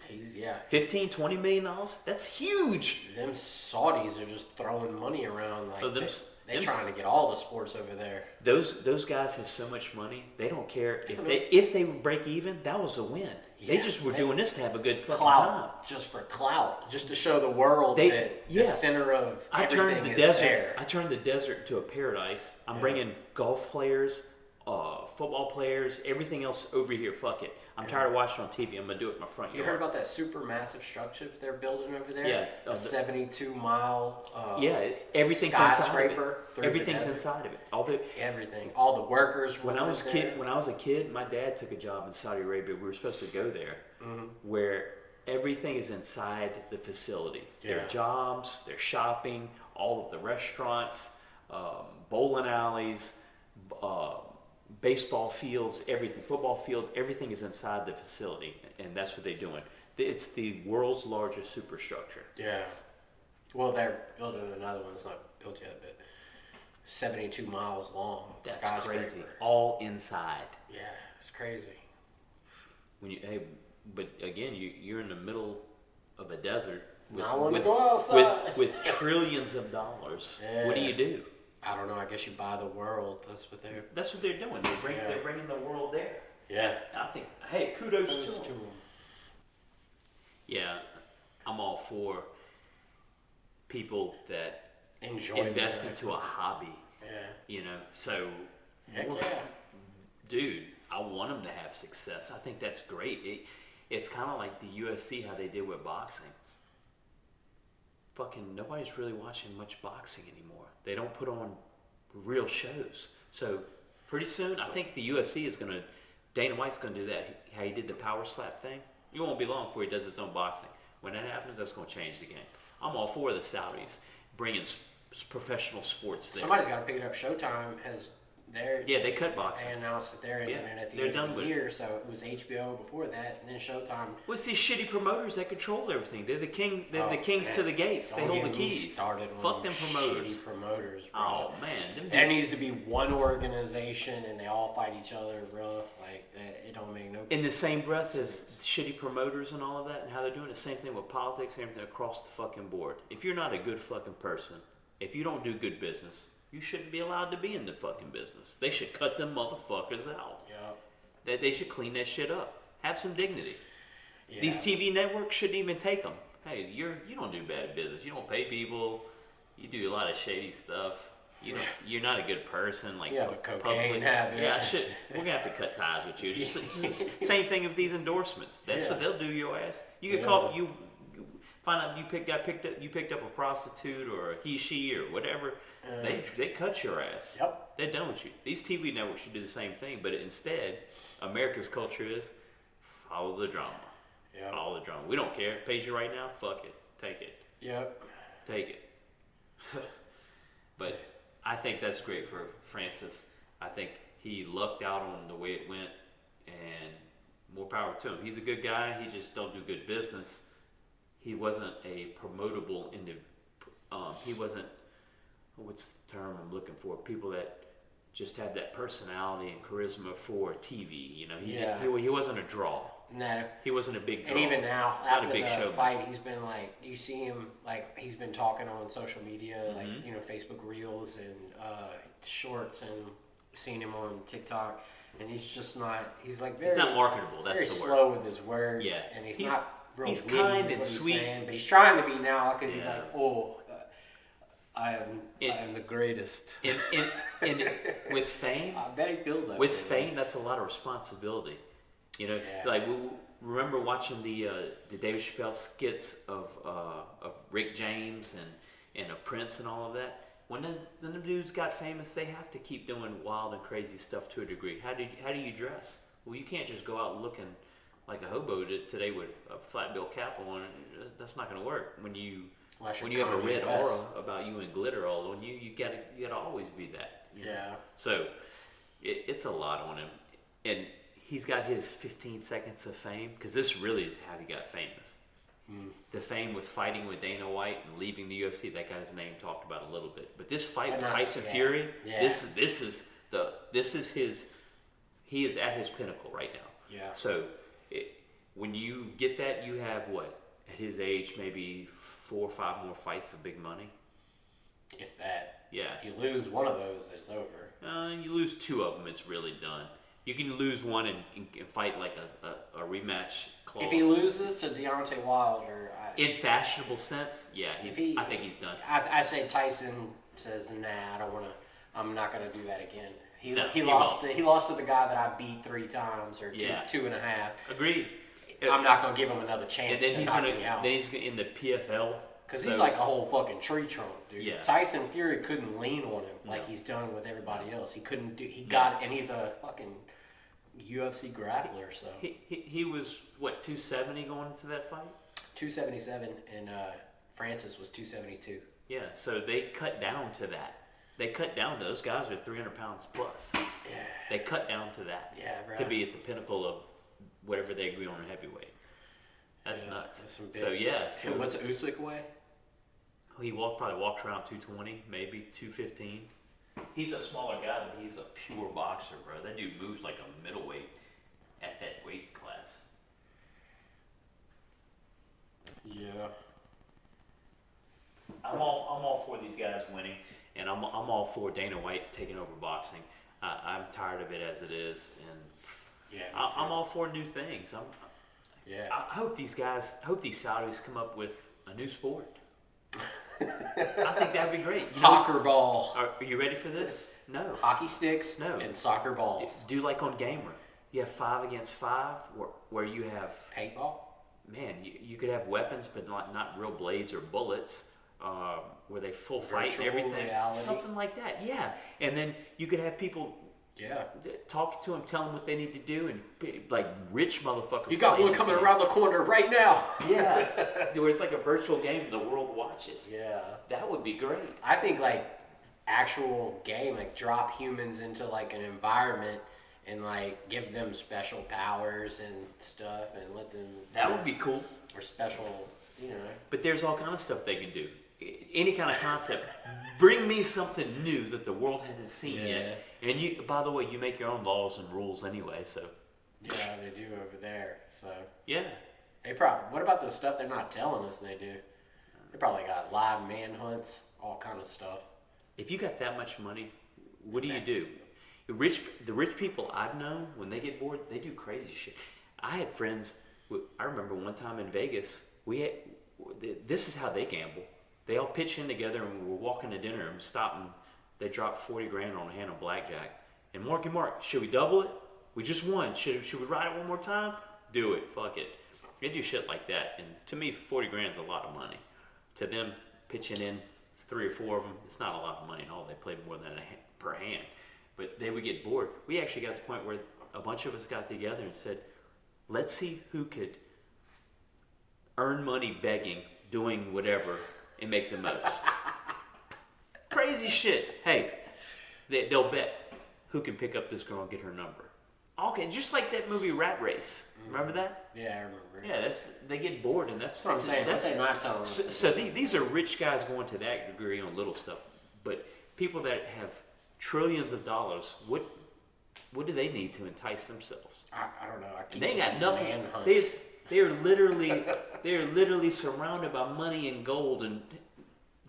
Speaker 2: He's, yeah.
Speaker 1: 15, 20 million dollars? That's huge.
Speaker 2: Them Saudis are just throwing money around like they're
Speaker 1: them,
Speaker 2: trying to get all the sports over there.
Speaker 1: Those guys have so much money. They don't care if they break even. That was a win. They just were doing this to have a good fucking time.
Speaker 2: Just for clout, just to show the world that the center of everything is there.
Speaker 1: I turned the desert into a paradise. I'm bringing golf players, football players, everything else over here. Fuck it. I'm tired of watching on TV. I'm gonna do it in my front yard.
Speaker 2: You heard about that super massive structure they're building over there?
Speaker 1: Yeah,
Speaker 2: a 72-mile.
Speaker 1: Everything's
Speaker 2: skyscraper.
Speaker 1: Everything's inside of it.
Speaker 2: Everything. All the workers.
Speaker 1: When I was a kid, my dad took a job in Saudi Arabia. We were supposed to go there, where everything is inside the facility.
Speaker 2: Yeah.
Speaker 1: Their jobs, their shopping, all of the restaurants, bowling alleys. Baseball fields, everything, football fields, everything is inside the facility, and that's what they're doing. It's the world's largest superstructure.
Speaker 2: Yeah. Well, they're building another one. It's not built yet, but 72 miles long.
Speaker 1: That's crazy. All inside.
Speaker 2: Yeah, it's crazy.
Speaker 1: But again, you're in the middle of a desert with trillions of dollars.
Speaker 2: Yeah.
Speaker 1: What do you do?
Speaker 2: I don't know. I guess you buy the world. That's what they're
Speaker 1: doing. They're bringing the world there.
Speaker 2: Yeah.
Speaker 1: I think. Hey, kudos to them. Yeah, I'm all for people that invest into a hobby.
Speaker 2: Yeah.
Speaker 1: So.
Speaker 2: Heck yeah.
Speaker 1: Dude, I want them to have success. I think that's great. It's kind of like the UFC, how they did with boxing. Fucking nobody's really watching much boxing anymore. They don't put on real shows. So pretty soon, I think the UFC is Dana White's gonna do that. How he did the power slap thing. It won't be long before he does his own boxing. When that happens, that's gonna change the game. I'm all for the Saudis bringing professional sports there.
Speaker 2: Somebody's got to pick it up. Showtime has
Speaker 1: they cut boxing.
Speaker 2: They announced that they're ending it at the end of the year, so it was HBO before that, and then Showtime.
Speaker 1: Well, it's these shitty promoters that control everything. They're the king. They're the kings to the gates. They hold the keys. Fuck them promoters.
Speaker 2: Shitty promoters, bro.
Speaker 1: Oh man,
Speaker 2: there needs to be one organization, and they all fight each other, bro. Like that, it don't make no.
Speaker 1: In the same breath as shitty promoters and all of that, and how they're doing the same thing with politics and everything across the fucking board. If you're not a good fucking person, if you don't do good business, you shouldn't be allowed to be in the fucking business. They should cut them motherfuckers out.
Speaker 2: Yeah.
Speaker 1: They should clean that shit up. Have some dignity.
Speaker 2: Yeah.
Speaker 1: These TV networks shouldn't even take them. Hey, you don't do bad business. You don't pay people. You do a lot of shady stuff. You're not a good person. Like
Speaker 2: a cocaine habit.
Speaker 1: Yeah, we're gonna have to cut ties with you. It's same thing with these endorsements. That's what they'll do your ass. You get caught. You find out you picked up a prostitute or he, she, or whatever. They cut your ass.
Speaker 2: Yep.
Speaker 1: They're done with you. These TV networks should do the same thing, but instead, America's culture is follow the drama.
Speaker 2: Yep.
Speaker 1: Follow the drama. We don't care. It pays you right now. Fuck it. Take it.
Speaker 2: Yep.
Speaker 1: Take it. But I think that's great for Francis. I think he lucked out on the way it went, and more power to him. He's a good guy. He just don't do good business. He wasn't a promotable he wasn't, what's the term I'm looking for? People that just have that personality and charisma for TV. He wasn't a draw.
Speaker 2: No.
Speaker 1: He wasn't a big draw.
Speaker 2: And even now, after the
Speaker 1: showman.
Speaker 2: fight, he's been like, you see him, like, he's been talking on social media, like, Facebook Reels and Shorts, and seen him on TikTok, and he's just not, he's like
Speaker 1: he's not marketable, that's
Speaker 2: very
Speaker 1: the word.
Speaker 2: slow with his words, and he's not real
Speaker 1: he's kind and sweet.
Speaker 2: Saying, but he's trying to be now, because he's like, I am the greatest.
Speaker 1: And with fame,
Speaker 2: I bet he feels that
Speaker 1: with
Speaker 2: way,
Speaker 1: fame, that's a lot of responsibility. Like we remember watching the David Chappelle skits of Rick James and of Prince and all of that. When the dudes got famous, they have to keep doing wild and crazy stuff to a degree. How do you dress? Well, you can't just go out looking like a hobo today with a flat bill cap on. That's not going to work. When you have a red aura about you and glitter all on you, you gotta always be that.
Speaker 2: Yeah.
Speaker 1: So it's a lot on him, and he's got his 15 seconds of fame, because this really is how he got famous. The fame with fighting with Dana White and leaving the UFC, that guy's name talked about a little bit. But this fight with Tyson Fury, this is his. He is at his pinnacle right now.
Speaker 2: Yeah.
Speaker 1: So when you get that, you have what? At his age, maybe 4 or 5 more fights of big money.
Speaker 2: If that.
Speaker 1: Yeah.
Speaker 2: You lose one of those, it's over.
Speaker 1: You lose 2 of them, it's really done. You can lose one and fight like a rematch clause.
Speaker 2: If he loses to Deontay Wilder,
Speaker 1: in fashionable sense, yeah, I think he's done.
Speaker 2: I say Tyson says, "Nah, I don't want to. I'm not going to do that again." He
Speaker 1: lost
Speaker 2: to the guy that I beat 3 times or two and a half.
Speaker 1: Agreed.
Speaker 2: I'm not going to give him another chance.
Speaker 1: And then
Speaker 2: to knock me out.
Speaker 1: Then he's in the PFL.
Speaker 2: Because he's like a whole fucking tree trunk, dude.
Speaker 1: Yeah.
Speaker 2: Tyson Fury couldn't lean on him like he's done with everybody else. He couldn't do. He got, and he's a fucking UFC grappler. So
Speaker 1: he was what 270 going into that fight.
Speaker 2: 277, and Francis was 272.
Speaker 1: Yeah, so they cut down to that. They cut down to those guys are 300 pounds plus.
Speaker 2: Yeah.
Speaker 1: They cut down to that.
Speaker 2: Yeah, bro.
Speaker 1: To be at the pinnacle of whatever they agree on in heavyweight. That's nuts. So yeah. So
Speaker 2: what's Usyk weigh?
Speaker 1: He probably walked around 220, maybe 215. He's a smaller guy, but he's a pure boxer, bro. That dude moves like a middleweight at that weight class.
Speaker 2: Yeah.
Speaker 1: I'm all for these guys winning, and I'm all for Dana White taking over boxing. I'm tired of it as it is, and I'm all for new things. I hope these Saudis come up with a new sport. I think that'd be great.
Speaker 2: Soccer ball.
Speaker 1: Are you ready for this? No.
Speaker 2: Hockey sticks.
Speaker 1: No.
Speaker 2: And soccer balls.
Speaker 1: Do like on Gamer. You have 5 against 5, where you have
Speaker 2: paintball.
Speaker 1: Man, you could have weapons, but not real blades or bullets. Where they full fight and everything,
Speaker 2: reality.
Speaker 1: Something like that. Yeah, and then you could have people.
Speaker 2: Yeah.
Speaker 1: Talk to them, tell them what they need to do, and like rich motherfuckers.
Speaker 2: You got one coming around the corner right now.
Speaker 1: Yeah, where it's like a virtual game the world watches.
Speaker 2: Yeah,
Speaker 1: that would be great.
Speaker 2: I think like actual game, like drop humans into like an environment and like give them special powers and stuff, and let them.
Speaker 1: That would be cool.
Speaker 2: Or special, you know.
Speaker 1: But there's all kind of stuff they can do. Any kind of concept. Bring me something new that the world hasn't seen yet. And you, by the way, you make your own laws and rules anyway. So.
Speaker 2: Yeah, they do over there. So.
Speaker 1: Yeah.
Speaker 2: They probably. What about the stuff they're not telling us they do? They probably got live manhunts, all kind of stuff.
Speaker 1: If you got that much money, what do? The rich people I've known, when they get bored, they do crazy shit. I had friends. I remember one time in Vegas. This is how they gamble. They all pitch in together, and we were walking to dinner and stopping. They dropped 40 grand on a hand of blackjack. And Mark, should we double it? We just won. Should we ride it one more time? Do it. Fuck it. They do shit like that. And to me, 40 grand is a lot of money. To them, pitching in 3 or 4 of them, it's not a lot of money at all. They played more than per hand. But they would get bored. We actually got to the point where a bunch of us got together and said, let's see who could earn money begging, doing whatever, and make the most. Crazy shit. Hey, they'll bet who can pick up this girl and get her number. Okay, just like that movie Rat Race. Remember that?
Speaker 2: Yeah, I remember.
Speaker 1: Yeah, they get bored, and that's
Speaker 2: what I'm saying. That's not telling us.
Speaker 1: So these are rich guys going to that degree on little stuff. But people that have trillions of dollars, what do they need to entice themselves?
Speaker 2: I don't know.
Speaker 1: They got nothing. They're literally surrounded by money and gold, and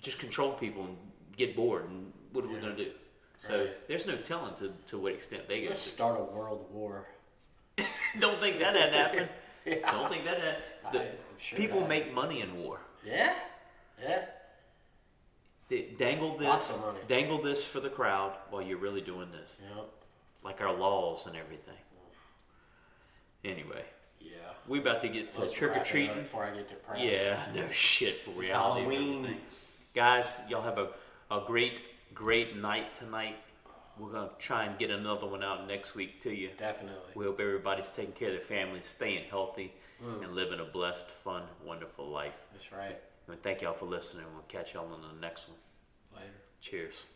Speaker 1: just control people and get bored. And what are we going to do? So there's no telling to what extent they get.
Speaker 2: Let's start a world war.
Speaker 1: Don't think that had happened. Yeah. Don't think that had.
Speaker 2: Sure
Speaker 1: people make money in war.
Speaker 2: Yeah.
Speaker 1: They dangle this for the crowd while you're really doing this.
Speaker 2: Yep.
Speaker 1: Like our laws and everything. Anyway.
Speaker 2: Yeah.
Speaker 1: We about to get to trick or treating
Speaker 2: before I get depressed.
Speaker 1: Yeah, no shit for reality.
Speaker 2: Halloween.
Speaker 1: Guys, y'all have a great night tonight. We're gonna try and get another one out next week to you.
Speaker 2: Definitely.
Speaker 1: We hope everybody's taking care of their families, staying healthy, and living a blessed, fun, wonderful life.
Speaker 2: That's right.
Speaker 1: And thank y'all for listening. We'll catch y'all on the next one.
Speaker 2: Later.
Speaker 1: Cheers.